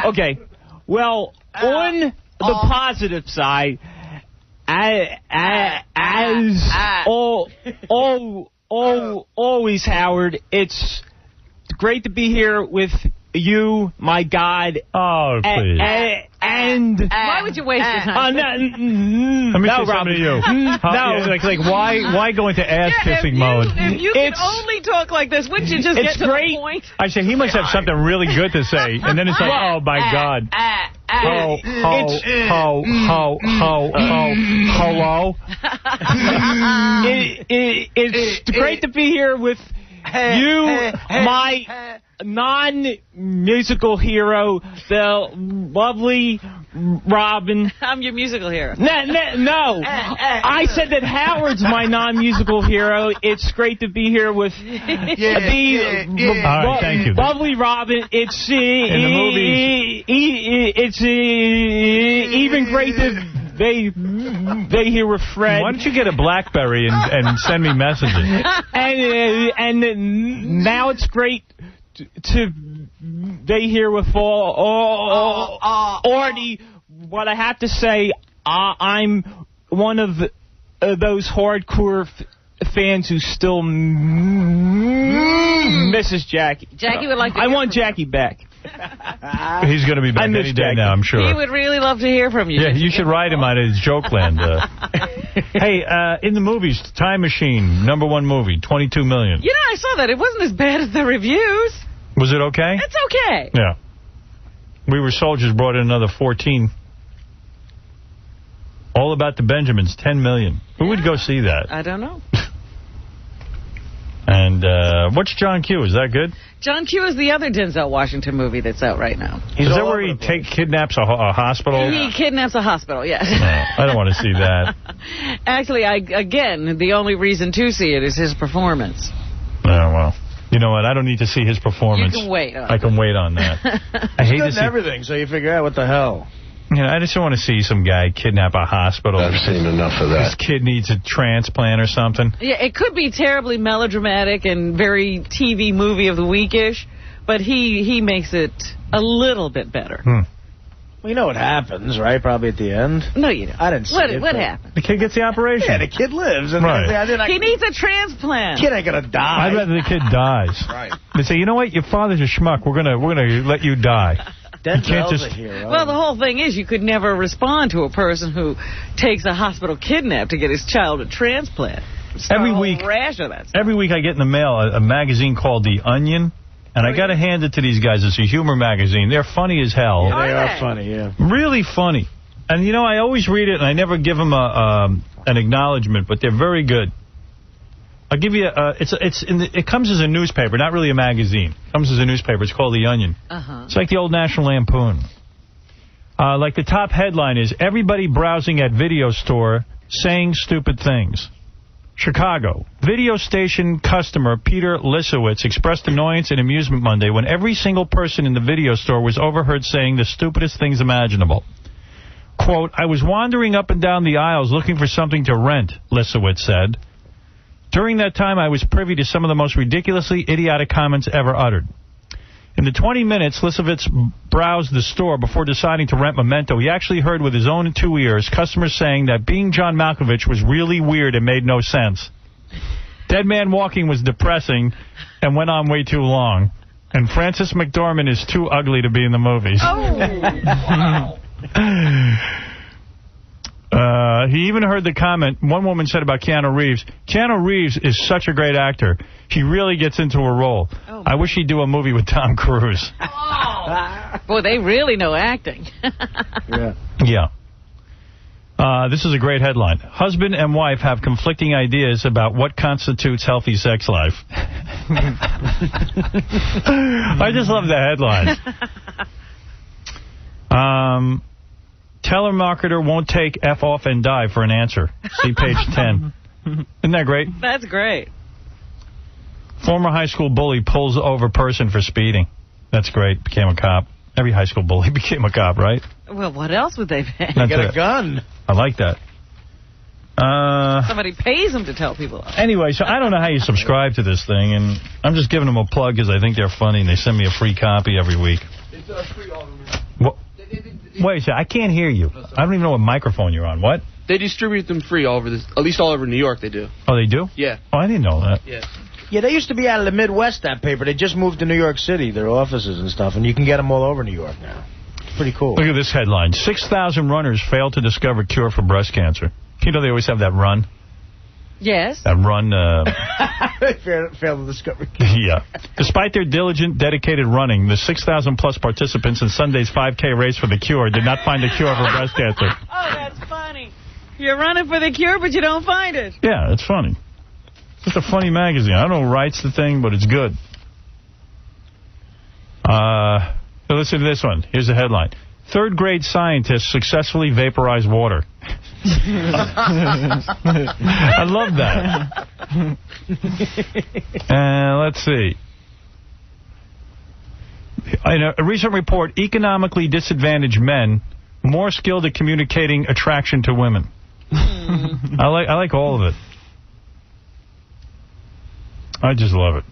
okay. Well, on the positive side, always, Howard, it's great to be here with you, my God. Oh, please. And why would you waste your time? Let me say something to you. Like why go into ass-kissing mode? If you could only talk like this, wouldn't you just get to the point? I say, he must have something really good to say. And then it's like, oh, my God. Hello? It's great to be here with you, my non-musical hero, the lovely Robin. I'm your musical hero. No. I said that Howard's my non-musical hero. It's great to be here with the lovely Robin. It's in the movies. It's even great to be here with Fred. Why don't you get a BlackBerry and send me messages? And now it's great to be here with Artie. What I have to say, I'm one of those hardcore fans who still misses Jackie. Jackie would like to I want Jackie back. He's going to be back any day now, I'm sure. He would really love to hear from you. Yeah, you should write him out of his Jokeland. Hey, in the movies, Time Machine, #1 movie, $22 million. You know, I saw that. It wasn't as bad as the reviews. Was it okay? It's okay. Yeah. We Were Soldiers brought in another 14 All About the Benjamins, $10 million. Who would go see that? I don't know. And what's John Q? Is that good? John Q is the other Denzel Washington movie that's out right now. Is that where he kidnaps a hospital? He kidnaps a hospital, yes. I don't want to see that. Actually, again, the only reason to see it is his performance. Oh, well. You know what? I don't need to see his performance. You can wait on I can wait on that. I hate to see everything, so you figure out what the hell. You know, I just don't want to see some guy kidnap a hospital. I've seen enough of that. His kid needs a transplant or something. Yeah, it could be terribly melodramatic and very TV movie of the week-ish, but he makes it a little bit better. We know what happens, right? Probably at the end. No, you don't. I didn't see it. What happened? The kid gets the operation. Yeah, the kid lives. And Right. He needs a transplant. Kid ain't gonna die. I'd rather the kid dies. Right. They say, you know what? Your father's a schmuck. We're gonna let you die. You can't just. Well, the whole thing is you could never respond to a person who takes a hospital kidnap to get his child a transplant. Every week, rash of that stuff. every week I get in the mail a magazine called The Onion, and I got to hand it to these guys. It's a humor magazine. They're funny as hell. Yeah, they are funny, yeah. Really funny. And, you know, I always read it, and I never give them an acknowledgement, but they're very good. I'll give you it comes as a newspaper, not really a magazine. It comes as a newspaper. It's called The Onion. It's like the old National Lampoon. Like the top headline is, everybody browsing at video store saying stupid things. Chicago. Video station customer Peter Lisowitz expressed annoyance and amusement Monday when every single person in the video store was overheard saying the stupidest things imaginable. Quote, I was wandering up and down the aisles looking for something to rent, Lisowitz said. During that time, I was privy to some of the most ridiculously idiotic comments ever uttered. In the 20 minutes Lisowitz browsed the store before deciding to rent Memento, he actually heard with his own 2 ears customers saying that being John Malkovich was really weird and made no sense. Dead Man Walking was depressing and went on way too long. And Frances McDormand is too ugly to be in the movies. He even heard the comment one woman said about Keanu Reeves. Keanu Reeves is such a great actor. He really gets into a role. I wish he'd do a movie with Tom Cruise. Boy, they really know acting. Yeah. This is a great headline. Husband and wife have conflicting ideas about what constitutes healthy sex life. I just love the headline. Telemarketer won't take F off and die for an answer. See page 10. Isn't that great? That's great. Former high school bully pulls over person for speeding. That's great. Became a cop. Every high school bully became a cop, right? Well, what else would they be? Get a gun. I like that. Somebody pays them to tell people. Anyway, so I don't know how you subscribe to this thing, and I'm just giving them a plug because I think they're funny, and they send me a free copy every week. It's free all over. What? Wait a second, I can't hear you. I don't even know what microphone you're on. What? They distribute them free all over at least all over New York they do. Oh, they do? Yeah. Oh, I didn't know that. Yeah. Yeah, they used to be out of the Midwest, that paper. They just moved to New York City, their offices and stuff, and you can get them all over New York now. It's pretty cool. Look at this headline. 6,000 runners failed to discover cure for breast cancer. You know they always have that run? Yes. That run. Failed to discover. Yeah. Despite their diligent, dedicated running, the 6,000-plus participants in Sunday's 5K race for the cure did not find a cure for breast cancer. Oh, that's funny. You're running for the cure, but you don't find it. Yeah, it's funny. It's just a funny magazine. I don't know who writes the thing, but it's good. Listen to this one. Here's the headline. Third-grade scientists successfully vaporize water. I love that. Let's see. In a recent report, economically disadvantaged men more skilled at communicating attraction to women. I like all of it. I just love it.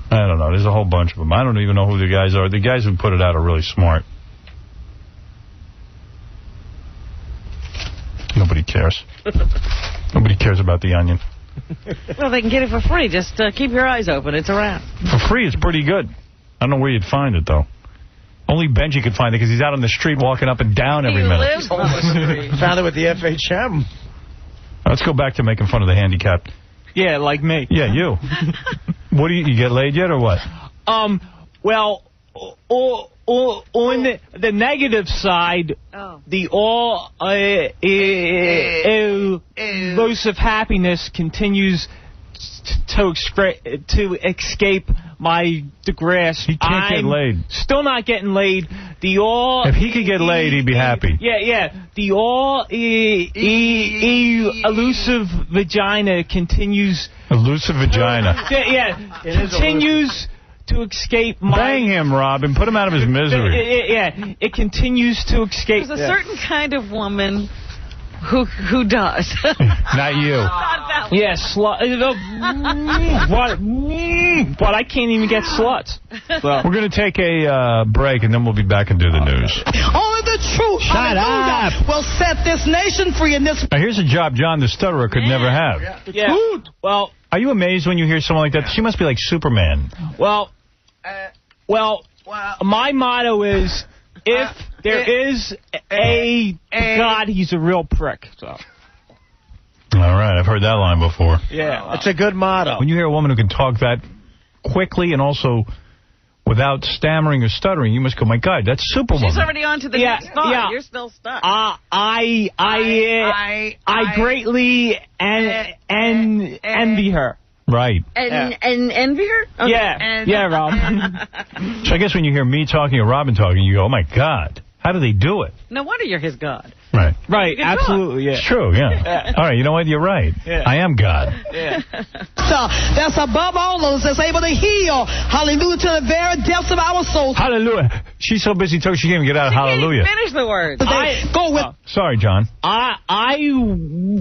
I don't know. There's a whole bunch of them. I don't even know who the guys are. The guys who put it out are really smart. Nobody cares. Nobody cares about The Onion. Well, they can get it for free. Just keep your eyes open. It's around. For free, it's pretty good. I don't know where you'd find it, though. Only Benji could find it because he's out on the street walking up and down every minute. He lives on the street. Found it with the FHM. Let's go back to making fun of the handicapped. Yeah, like me. Yeah, you. What do you get laid yet or what? Well, on the negative side, the all-elusive happiness continues to escape my grasp. He can't get laid. Still not getting laid. If he could get laid, he'd be happy. Yeah. The elusive vagina continues. Elusive vagina. Continues to escape my... Bang him, Robin. Put him out of his misery. It continues to escape... There's a certain kind of woman who does. Not you. Yes, but I can't even get sluts. We're going to take a break, and then we'll be back and do the news. Only the truth, hallelujah, will set this nation free. In this. Now, here's a job John the Stutterer could never have. Yeah. Well, are you amazed when you hear someone like that? She must be like Superman. Well, my motto is, if there is a God, he's a real prick. So. All right, I've heard that line before. Yeah, it's a good motto. When you hear a woman who can talk that quickly and also without stammering or stuttering, you must go, my God, that's Superwoman. She's already on to the next thought. Yeah. You're still stuck. I greatly envy her. Right. And envy her? Okay. Yeah, Rob. So I guess when you hear me talking or Robin talking, you go, oh, my God, how do they do it? No wonder you're his God. Right, absolutely, yeah. It's true, yeah. All right, you know what? You're right. Yeah. I am God. Yeah. So that's above all those that's able to heal, hallelujah, to the very depths of our souls. Hallelujah. She's so busy talking, she can't even get out of hallelujah. Finish the words. Go with. Sorry, John. I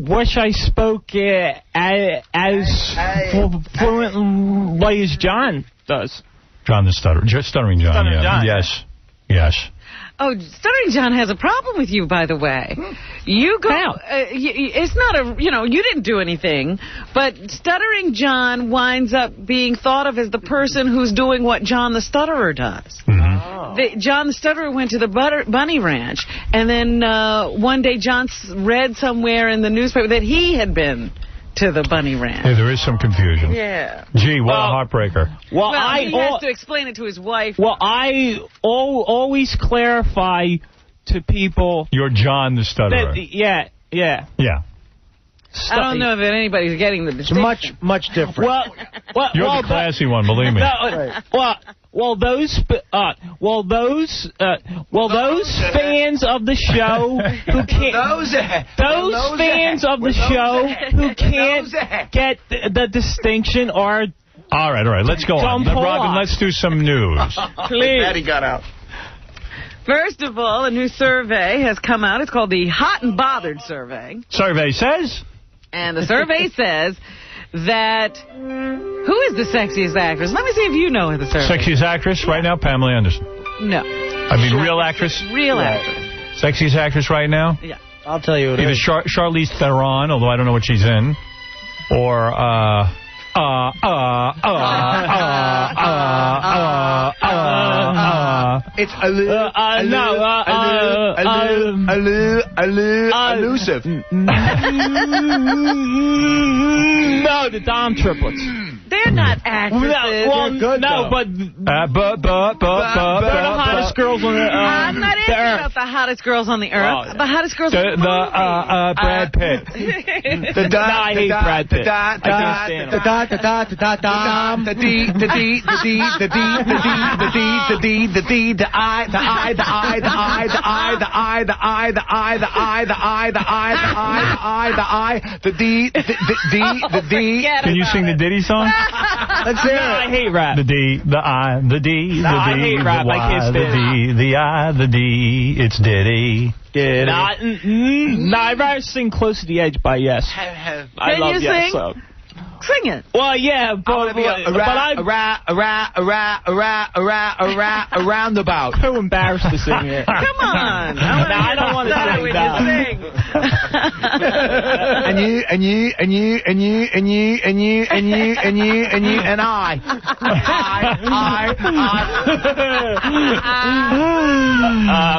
wish I spoke as fluently as John does. John the Stutterer. Stuttering John, Stuttering John. Yes. Oh, Stuttering John has a problem with you, by the way. You go... it's not a... you didn't do anything, but Stuttering John winds up being thought of as the person who's doing what John the Stutterer does. John the Stutterer went to the Bunny Ranch, and then one day John read somewhere in the newspaper that he had been to the Bunny Ranch. Yeah, there is some confusion. Yeah. Gee, what a heartbreaker. Well, he has to explain it to his wife. Well, I always clarify to people... You're John the Stutterer. Yeah. Yeah. I don't know if anybody's getting the distinction. It's much different. You're the classy one, believe me. Those fans of the show who can't get the distinction are... All right, let's go on. Robin, let's do some news. Please. Daddy got out. First of all, a new survey has come out. It's called the Hot and Bothered Survey. Survey says? And the survey says that... Who is the sexiest actress? Let me see if you know the survey. Sexiest actress right now? Pamela Anderson. No. I mean, real actress? Real actress. Sexiest actress right now? Yeah. I'll tell you. Either Charlize Theron, although I don't know what she's in, or It's elusive. No, the Dom triplets. They're not actresses. They're good, but they're the hottest girls on the earth. I'm not asking about the hottest girls on the earth. The hottest girls on the movie. Brad Pitt. I hate Brad Pitt. I can't stand Can you sing the Diddy song? Let's hear it. I hate rap. The D, the I, the D, the D, I hate rap. the Y, I can't stand the D, the I, the D. It's Diddy. I'd rather sing Close to the Edge by Yes. Can you sing? So. Sing it. Well, yeah, but a roundabout. Too embarrassed to sing it. Come on. I don't want to sing that. And you, and you, and you, and you, and you, and you, and you, and you, and you, and I.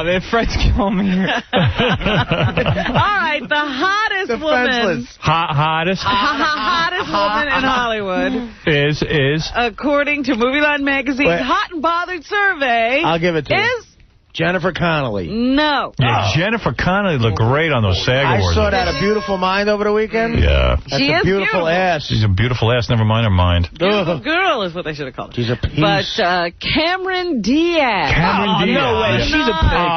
Man, Fred's killing me here. All right, the hottest woman. Hottest Hottest woman in Hollywood. Is. According to Movie Line Magazine's Hot and Bothered survey. I'll give it to you. Is Jennifer Connelly. No. Yeah, Jennifer Connelly looked great on those SAG Awards. I saw that A Beautiful Mind over the weekend. Yeah. That's a beautiful ass. She's a beautiful ass, never mind her mind. Beautiful girl is what they should have called her. She's a piece. But Cameron Diaz. Cameron Diaz. No way. She's a pig.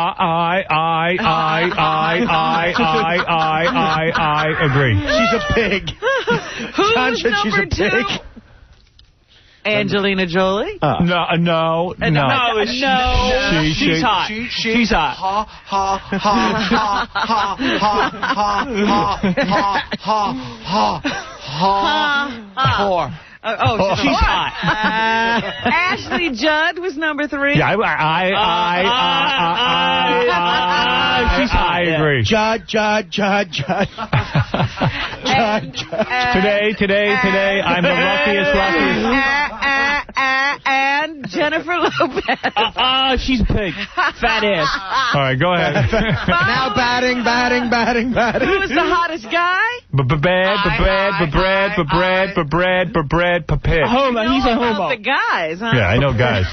I agree. She's a pig. John said she's a pig. Angelina Jolie? No. She's hot. She's hot. Whore. She's hot. Ashley Judd was number 3. Yeah, I agree. Judd. Today, I'm the luckiest. And Jennifer Lopez. She's a pig. Fat ass. All right, go ahead. Now batting. Who was the hottest guy? Brad Pitt. Homo. He's a homo. The guys, huh? Yeah, I know guys.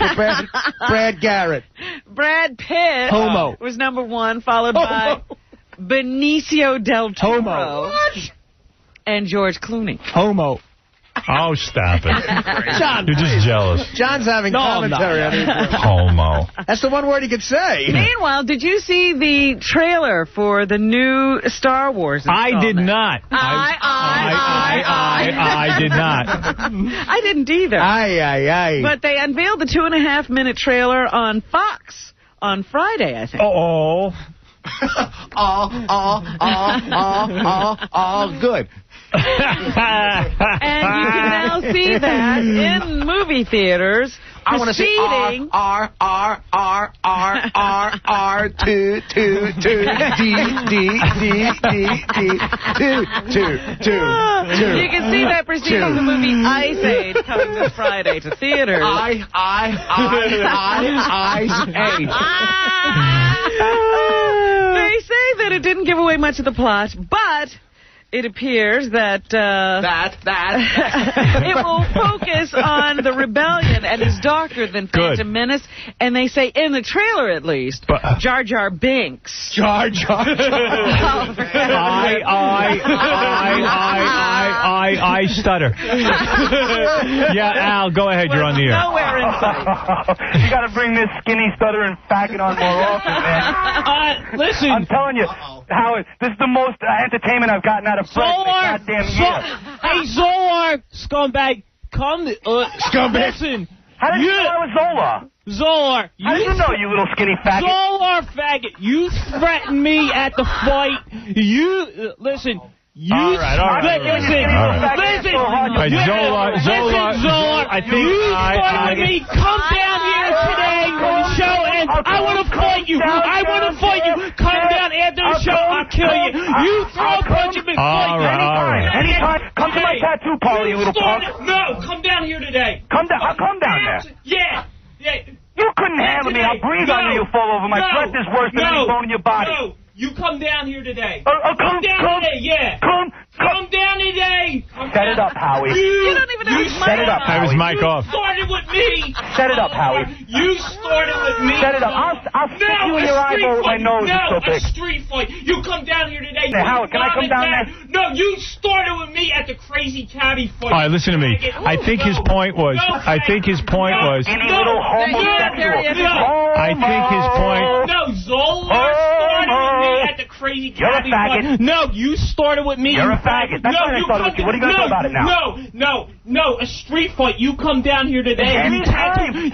Brad Garrett. Brad Pitt Homo. was number 1, followed by Benicio del Toro. Homo. And George Clooney. Homo. Oh, stop it. John, you're just jealous. John's having commentary on it. Homo. That's the one word he could say. Meanwhile, did you see the trailer for the new Star Wars installment? I did not. I did not. I didn't either. Aye. But they unveiled the 2.5-minute trailer on Fox on Friday, I think. Good. And you can now see that in movie theaters. I want to see R two D. You can see that preceding the movie Ice Age coming this Friday to theaters. Ice Age. They say that it didn't give away much of the plot, but it appears that it will focus on the rebellion and is darker than Phantom Menace. And they say, in the trailer at least, Jar Jar Binks. Jar Jar. I stutter. Yeah, Al, go ahead. You're on the air. Nowhere in sight. You got to bring this skinny stuttering faggot on more often, man. Listen. I'm telling you, Howard, this is the most entertainment I've gotten out of Fred in a goddamn year. Hey, Zolar, scumbag, come. Scumbag. Listen. How did you know I was Zola? Zolar. How did you know, you little skinny faggot? Zolar faggot, you threatened me at the fight. Listen. All right. Listen. Zolar, I think you started with me. Come down here today on the show, and I want to fight you. Come down after the show, I'll kill you. You throw a punch at me. All right. Anytime. Come to my tattoo party, you little punk. No, come down here today. I'll come down there. Yeah. You couldn't handle me. I'll breathe on you. You fall over. My breath is worse than any bone in your body. No. You come down here today. Come down today, yeah. Come down today. Set it up, Howie. You don't even have his mic Set it up, I have his mic off. You started with me. Set it up, Howie. You started with me. Set it up. I'll stick you in your eyeball with my nose. No, it's so big. a street fight. You come down here today. Hey, Howard, can I come down there? No, you started with me at the crazy cabbie fight. All right, listen to me. I think his point was. Any little homosexual. I think his point. No, Zola started with me at the crazy cabbie fight. No, you started with me. You're a faggot. That's why I started with you. What are you going to do about it now? No, a street fight. You come down here today. Anytime.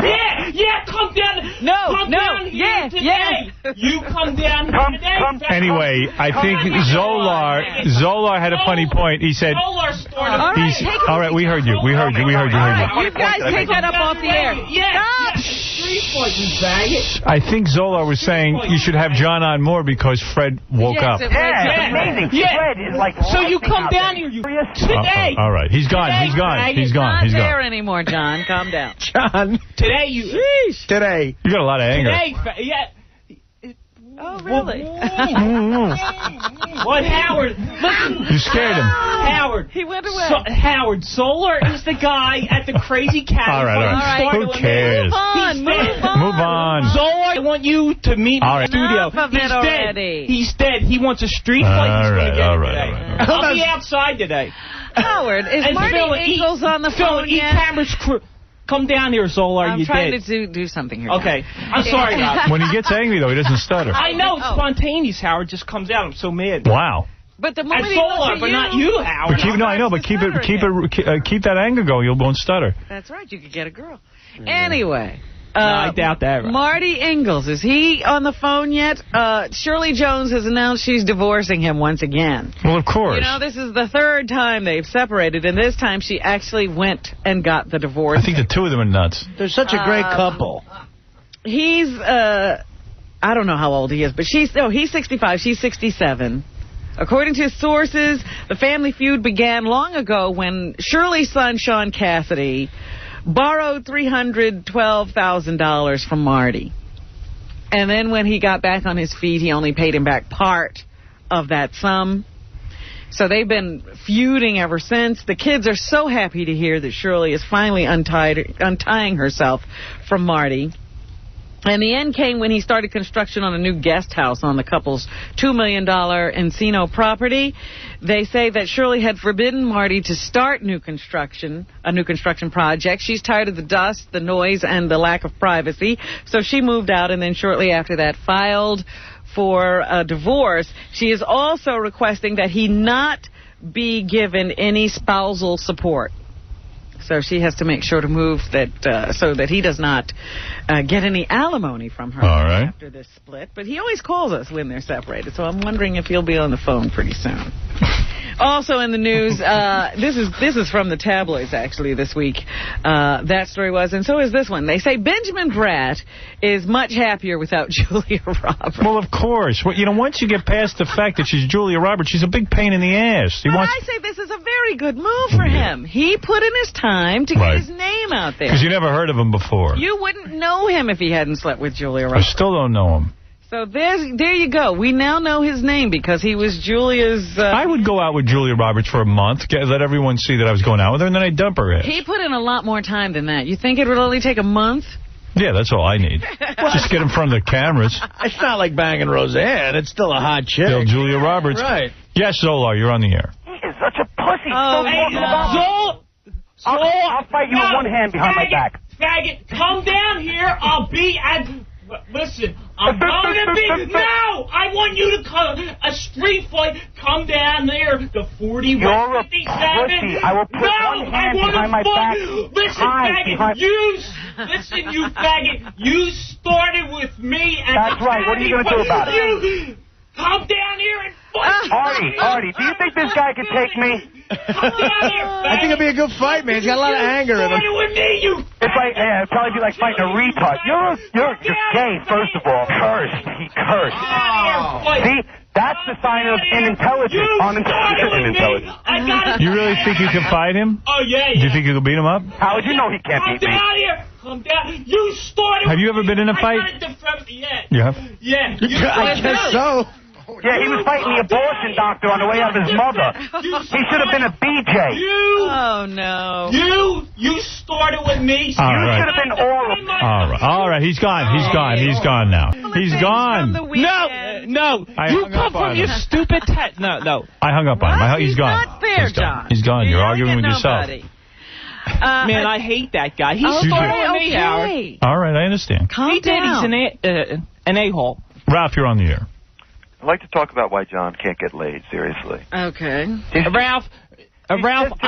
Yeah, come down. Come down here today. You come down here today. Anyway, I think Zolar had a funny point. He said, all right, we heard you. You guys take that up off the air. Yeah. street fight, you faggot. I think Zola was saying you should have John on more because Fred woke up. Yeah, amazing. Yeah. Fred is like so you come out down there. here, you today. All right, he's gone. He's gone. He's gone. Not He's there gone. anymore, John. Calm down. John. Today you. Sheesh. Today. You got a lot of anger. Today, yeah. Oh, really? What, Howard? Listen. You scared him. Howard. He went away. Howard, Solar is the guy at the crazy cat. All right. Who cares? Move on. Zolar, I want you to meet me in the studio. Enough of it already. He's dead. He wants a street fight. He's going to get it today. I'll be outside today. Howard, is And Marty Phil, Eagles on the phone yet? E-Cameras crew. Come down here, Zolar. I'm you trying did. to do something here. Okay. John. I'm sorry, guys. When he gets angry, though, he doesn't stutter. I know. It's spontaneous, Howard. Just comes out. I'm so mad. Wow. But the And moment he looks Zolar, at but you, not you, Howard. But I know, but keep that anger going. You won't stutter. That's right. You could get a girl. Anyway. No, I doubt that. Right? Marty Ingalls, is he on the phone yet? Shirley Jones has announced she's divorcing him once again. Well, of course. You know, this is the third time they've separated, and this time she actually went and got the divorce. I think the two of them are nuts. They're such a great couple. He's, I don't know how old he is, but he's 65, she's 67. According to sources, the family feud began long ago when Shirley's son, Sean Cassidy, borrowed $312,000 from Marty. And then when he got back on his feet, he only paid him back part of that sum. So they've been feuding ever since. The kids are so happy to hear that Shirley is finally untying herself from Marty. And the end came when he started construction on a new guest house on the couple's $2 million Encino property. They say that Shirley had forbidden Marty to start a new construction project. She's tired of the dust, the noise, and the lack of privacy. So she moved out and then shortly after that filed for a divorce. She is also requesting that he not be given any spousal support. So she has to make sure to move that so that he does not get any alimony from her after this split. But he always calls us when they're separated, so I'm wondering if he'll be on the phone pretty soon. Also in the news, this is from the tabloids actually this week. That story was, and so is this one. They say Benjamin Bratt is much happier without Julia Roberts. Well, of course. Well, you know, once you get past the fact that she's Julia Roberts, she's a big pain in the ass. I say this is a very good move for him. He put in his time to get his name out there. Because you never heard of him before. You wouldn't know him if he hadn't slept with Julia Roberts. I still don't know him. So there you go. We now know his name because he was Julia's... I would go out with Julia Roberts for a month, let everyone see that I was going out with her, and then I'd dump her ass. He put in a lot more time than that. You think it would only take a month? Yeah, that's all I need. Just get in front of the cameras. It's not like banging Roseanne. It's still a hot chick. Still Julia Roberts. Right. Yes, Zolar, you're on the air. He is such a pussy. Oh, I'll fight you with one hand behind my back. Faggot, come down here. I'll be at... Listen, I'm going to be... No! I want you to come... A street fight. Come down there. The 4157. You're a pussy. I will put one hand behind my back. Listen, faggot. Listen, you faggot. You started with me. And that's right. What are you going to do about it? Come down here and fight. Artie, do you think this guy can take me? Come down here, I think it'd be a good fight, man. He's got a lot of anger in him. with me, you... It'd probably be like fighting a retard. You're gay, first of all. Cursed. He cursed. See? That's the sign of inintelligence. Unintelligent. You really think you can fight him? Oh, yeah. Do you think you can beat him up? How would you know he can't beat me? Come down here. Come down. You started... Have you ever been in a fight? Yeah. You have? Yeah. I guess so. Yeah, he was fighting the abortion doctor on the way out of his mother. He should have been a BJ. Oh, no. You started with me. All you right. should have been oral. All right. He's gone. He's gone. He's gone now. He's gone. No. You come from your stupid... No. I hung up on him. He's gone. Not fair, John. He's gone. You're arguing with yourself. Man, I hate that guy. He started with me, Howard. All right, I understand. Calm down. He's an a-hole. Ralph, you're on the air. I'd like to talk about why John can't get laid, seriously. Okay. Ralph, I don't want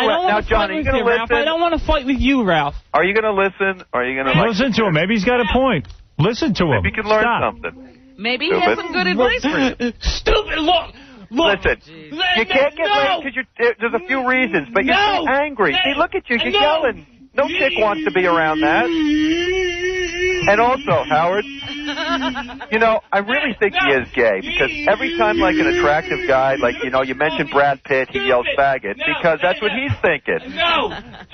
to fight with you, Ralph. I don't want to fight with you, Ralph. Are you going to listen? Or are you going to... Listen to him. Maybe he's got a point. Listen to him. Maybe you can learn something. Maybe he has some good advice for you. Stupid, look. Listen, you can't get laid because there's a few reasons, but you're so angry. See, look at you. You're yelling. No chick wants to be around that. And also, Howard, you know, I really think he is gay because every time, like, an attractive guy, like, you know, you mentioned Brad Pitt, he yells faggot because that's what he's thinking. No.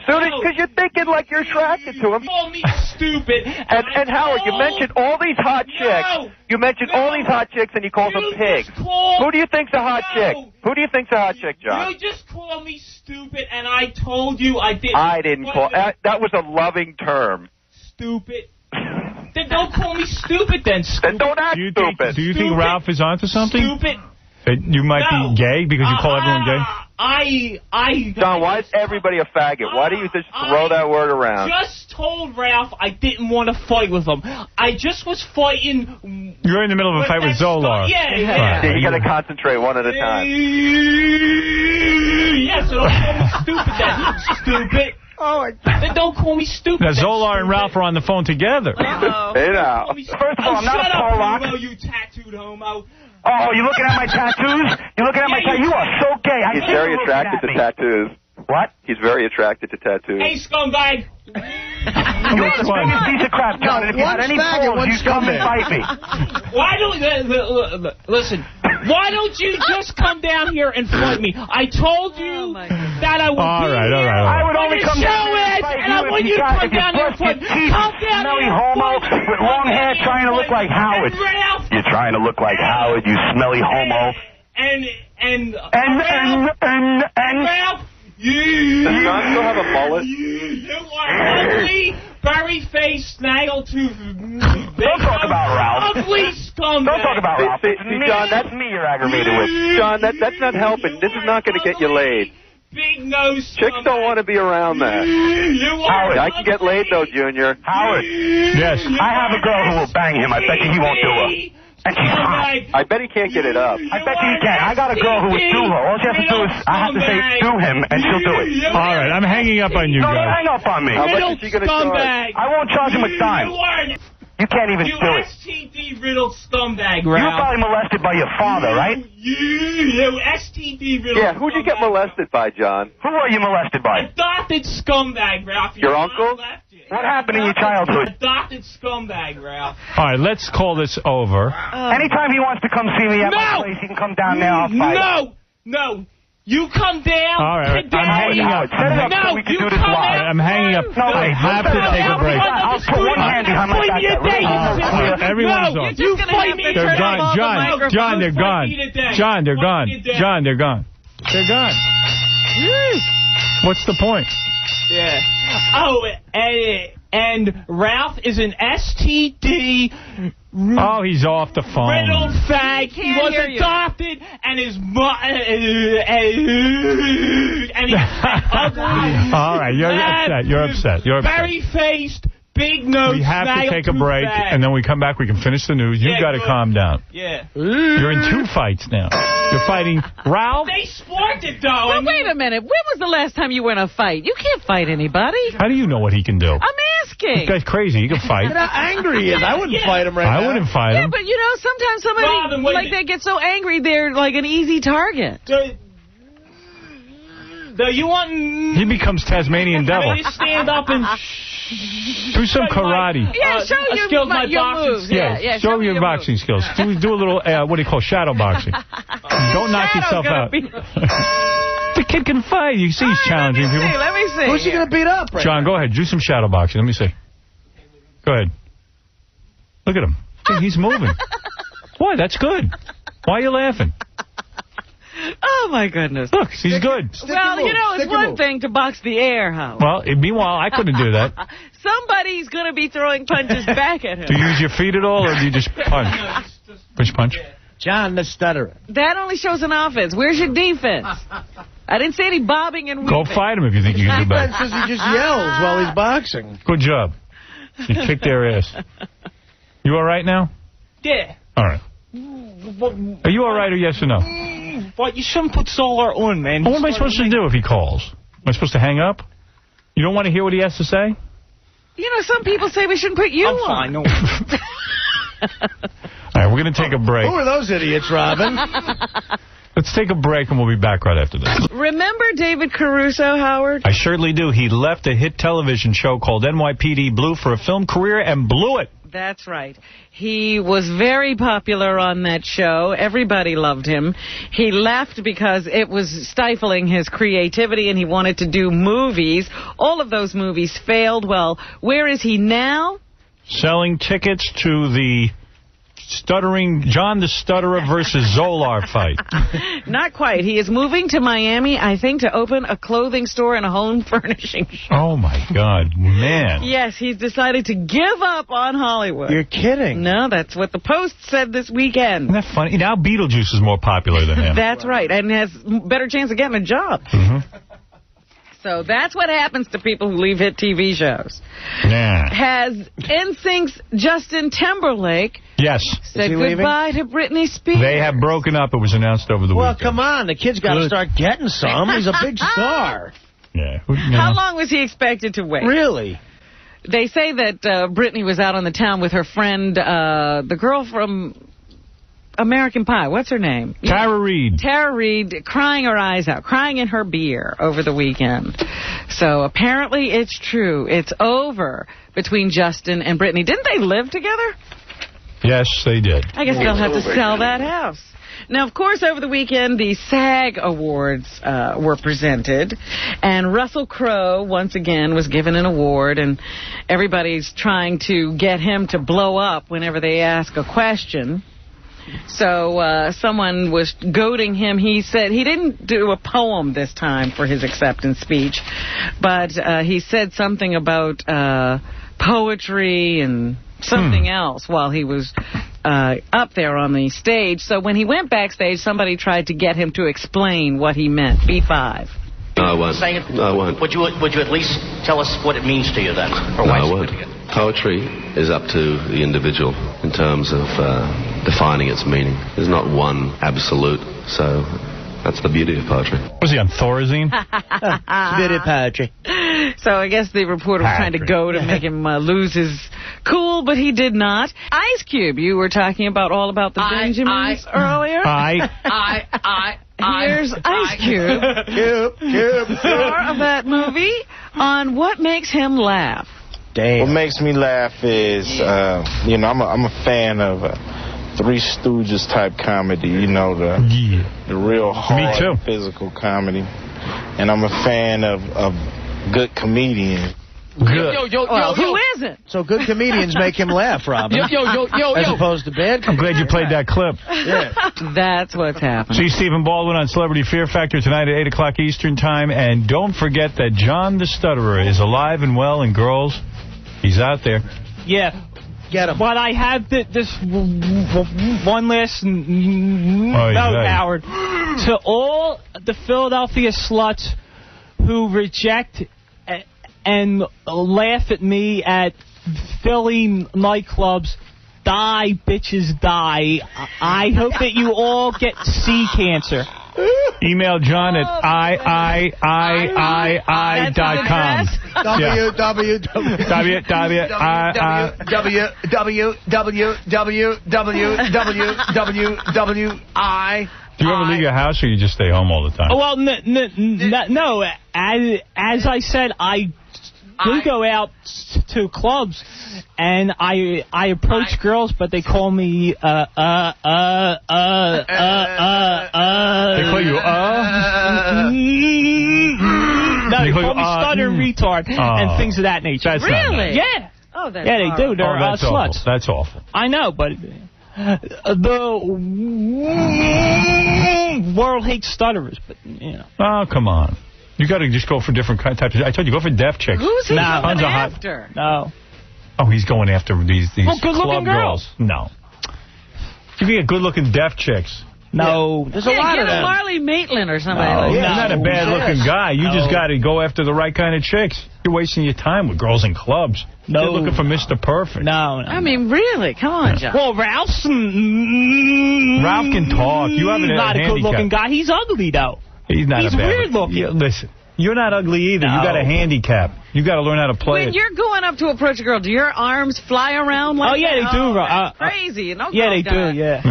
Because you're thinking like you're attracted to him. Call me stupid. And Howard, you mentioned all these hot chicks. You mentioned all these hot chicks and you called them pigs. Who do you think's a hot chick? Who do you think's a hot chick, John? You just called me stupid, and I told you I didn't. I didn't call. That was a loving term. Stupid. Then don't call me stupid then, stupid. Then don't act stupid. Do you think Ralph is onto something? Stupid. That you might be gay because you call everyone gay? John, why is everybody a faggot? Why do you just throw that word around? Just told Ralph I didn't want to fight with him. I just was fighting. You're in the middle of a fight with Zolar. Yeah. You got to concentrate one at a time. Yes, so don't call me stupid then. Stupid. Then don't call me stupid. Now, Zolar and Ralph are on the phone together. Hey, now. First of all, I'm not a Shut Pollock. up, homo, you tattooed homo. Oh, you looking at my tattoos? You looking at my tattoos? You are so gay. He's very attracted to tattoos. What? He's very attracted to tattoos. Hey, scumbag. You're the biggest piece of crap, John. And if you had any balls, you'd come and fight me. Why don't listen? Why don't you just come down here and fight me? I told you that I would all be right. here. I would only come down here and fight and I want you to come down here and fight. Come down smelly here, homo with long hair trying to look like Howard. You're trying to look like Howard, you smelly homo. And Ralph, Does John still have a mullet? you are ugly, furry-faced, snaggletooth. Don't talk about Ralph. Ugly scumbag. Don't talk about Ralph. See, John, that's me you're aggravated with. John, that's not helping. This is not going to get you laid. Big nose. Chicks don't want to be around that. Howard, I can get laid though, Junior. Howard. Yes. I have a girl who will bang him. I bet you he won't do her. And she's hot. I bet he can't get it up. I bet you he can. I got a girl who would do her. All she has to do is I have to say do him, and she'll do it. All right, I'm hanging up on you No, don't guys. hang up on me. How much is she going to charge? I won't charge him a dime. You can't even You do it. STD-riddled scumbag, You were Ralph. probably molested by your father, right? You STD-riddled Yeah, who'd you get molested by, John? Who were you molested by? Adopted scumbag, Ralph. Your uncle? What happened in your childhood? Adopted scumbag, Ralph. All right, let's call this over. Anytime he wants to come see me at my place, he can come down there. I'll fight him. No. You come down. All right, today. I'm hanging up. Set it up so we can do this live. I'm hanging up. I have to take a break. I'll put one hand behind my back. Everyone's on. You fight me. They're gone. John, they're gone. John, they're gone. John, they're gone. They're gone. What's the point? Yeah. Oh, and Ralph is an STD. Oh, he's off the phone. Riddled fag. He was adopted, and his and he's ugly. All right, you're upset. You're upset. You're upset. Berry-faced, big nose. We have to take a break, and then we come back. We can finish the news. You've got to calm down. Yeah. You're in 2 fights now. You're fighting Ralph. They sparked it, though. Well, wait a minute. When was the last time you were in a fight? You can't fight anybody. How do you know what he can do? I'm asking. This guy's crazy. He can fight. Look how angry he is. I wouldn't fight him right now. I wouldn't fight Yeah, him. but you know, sometimes somebody, Robin, wait a like, they get so angry, they're like an easy target. You want He becomes Tasmanian devil. me to stand up and Do some karate. Yeah, show your moves. Yeah, show your boxing skills. Do a little, what do you call, shadow boxing. Don't knock yourself out. The kid can fight. You see he's challenging people. Let me see. Who's he going to beat up right John, go ahead. Do some shadow boxing. Let me see. Go ahead. Look at him. He's moving. Why? That's good. Why are you laughing? Oh, my goodness. Look, he's good. Well, you know, it's one thing to box the air, Howard. Well, meanwhile, I couldn't do that. Somebody's going to be throwing punches back at him. Do you use your feet at all, or do you just punch? Push punch? John the Stutterer. That only shows an offense. Where's your defense? I didn't say any bobbing and weaving. Go fight him if you think you can do better. Defense says he just yells while he's boxing. Good job. You kicked their ass. You all right now? Yeah. All right. Are you all right, or yes or no? But you shouldn't put Solar on, man. What am I supposed to do if he calls? Am I supposed to hang up? You don't want to hear what he has to say? You know, some people say we shouldn't put you on. Fine, no. All right, we're going to take a break. Who are those idiots, Robin? Let's take a break, and we'll be back right after this. Remember David Caruso, Howard? I surely do. He left a hit television show called NYPD Blue for a film career and blew it. That's right. He was very popular on that show. Everybody loved him. He left because it was stifling his creativity, and he wanted to do movies. All of those movies failed. Well, where is he now? Selling tickets to the stuttering John the Stutterer versus Zolar fight. Not quite. He is moving to Miami, I think, to open a clothing store and a home furnishing shop. Oh, my God, man. Yes, he's decided to give up on Hollywood. You're kidding. No, that's what the Post said this weekend. Isn't that funny? Now Beetlejuice is more popular than him. That's right, and has better chance of getting a job. Mm-hmm. So that's what happens to people who leave hit TV shows. Nah. Has NSYNC's Justin Timberlake Yes. said goodbye to Britney Spears? They have broken up. It was announced over the weekend. Well, come on. The kid's got to start getting some. He's a big star. Yeah. How long was he expected to wait? Really? They say that Britney was out on the town with her friend, the girl from American Pie. What's her name? Tara Reid. Tara Reid, crying her eyes out, crying in her beer over the weekend. So apparently it's true. It's over between Justin and Britney. Didn't they live together? Yes, they did. I guess they'll have to sell that house. Now, of course, over the weekend, the SAG Awards were presented, and Russell Crowe, once again, was given an award, and everybody's trying to get him to blow up whenever they ask a question. So someone was goading him. He said he didn't do a poem this time for his acceptance speech, but he said something about poetry and something else while he was up there on the stage. So when he went backstage, somebody tried to get him to explain what he meant. B5. No, I won't. No, I won't. Would you at least tell us what it means to you then? Or No, I won't. Poetry is up to the individual in terms of defining its meaning. There's not one absolute, so that's the beauty of poetry. Was he on Thorazine? Beauty of poetry. So I guess the reporter was trying to goad and make him lose his cool, but he did not. Ice Cube, you were talking about all about the Benjamins earlier. Here's Ice Cube, star of that movie, on what makes him laugh. Damn. What makes me laugh is, I'm a fan of Three Stooges type comedy, the real hard physical comedy. And I'm a fan of good comedians. Good. Who isn't? So good comedians make him laugh, Robin. As opposed to bad comedians. I'm glad you played that clip. Yeah. That's what's happening. See Stephen Baldwin on Celebrity Fear Factor tonight at 8 o'clock Eastern Time. And don't forget that John the Stutterer is alive and well, and girls, he's out there. Yeah. Get him. But I have this one last note, Howard. To all the Philadelphia sluts who reject and laugh at me at Philly nightclubs, die, bitches, die. I hope that you all get sea cancer. Email John at iii.com. www.i. Do you ever leave your house, or you just stay home all the time? Well, no. As I said, I do go out to clubs, and I approach girls, but they call me They call you No, they call me stuttering retard and things of that nature. That's not nice. Yeah. Oh, that's yeah, they do. They're that's sluts. Awful. That's awful. I know, but the world hates stutterers. But Oh, come on. You got to just go for different types. I told you, go for deaf chicks. Who's he going after? No. Oh, he's going after these good-looking club girls. No. Give me a good-looking deaf chicks. No. There's a lot of them. Marley Maitland or somebody No, like you're that. not a bad-looking guy. You just got to go after the right kind of chicks. You're wasting your time with girls in clubs. No. You're looking for Mr. Perfect. No. I mean, really? Come on, John. Well, Ralph can talk. You have not a good-looking guy. He's ugly, though. He's not He's a bad weird-looking. Yeah, listen, you're not ugly either. No. You got a handicap. You got to learn how to play When it. you're going up to approach a girl, do your arms fly around like Oh, yeah, that? they do. That's crazy. No yeah, they girl do, yeah.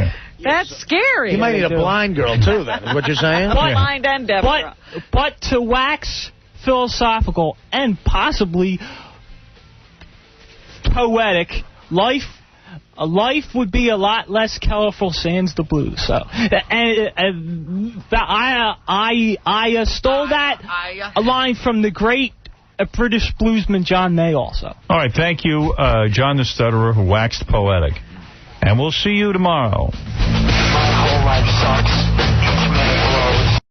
That's scary. You might need a blind girl, too, then, is what you're saying? Blind and deaf. But to wax philosophical and possibly poetic, life would be a lot less colorful sans the blues. So, and I stole that a line from the great British bluesman John May also. All right, thank you, John the Stutterer, who waxed poetic. And we'll see you tomorrow. My whole life sucks.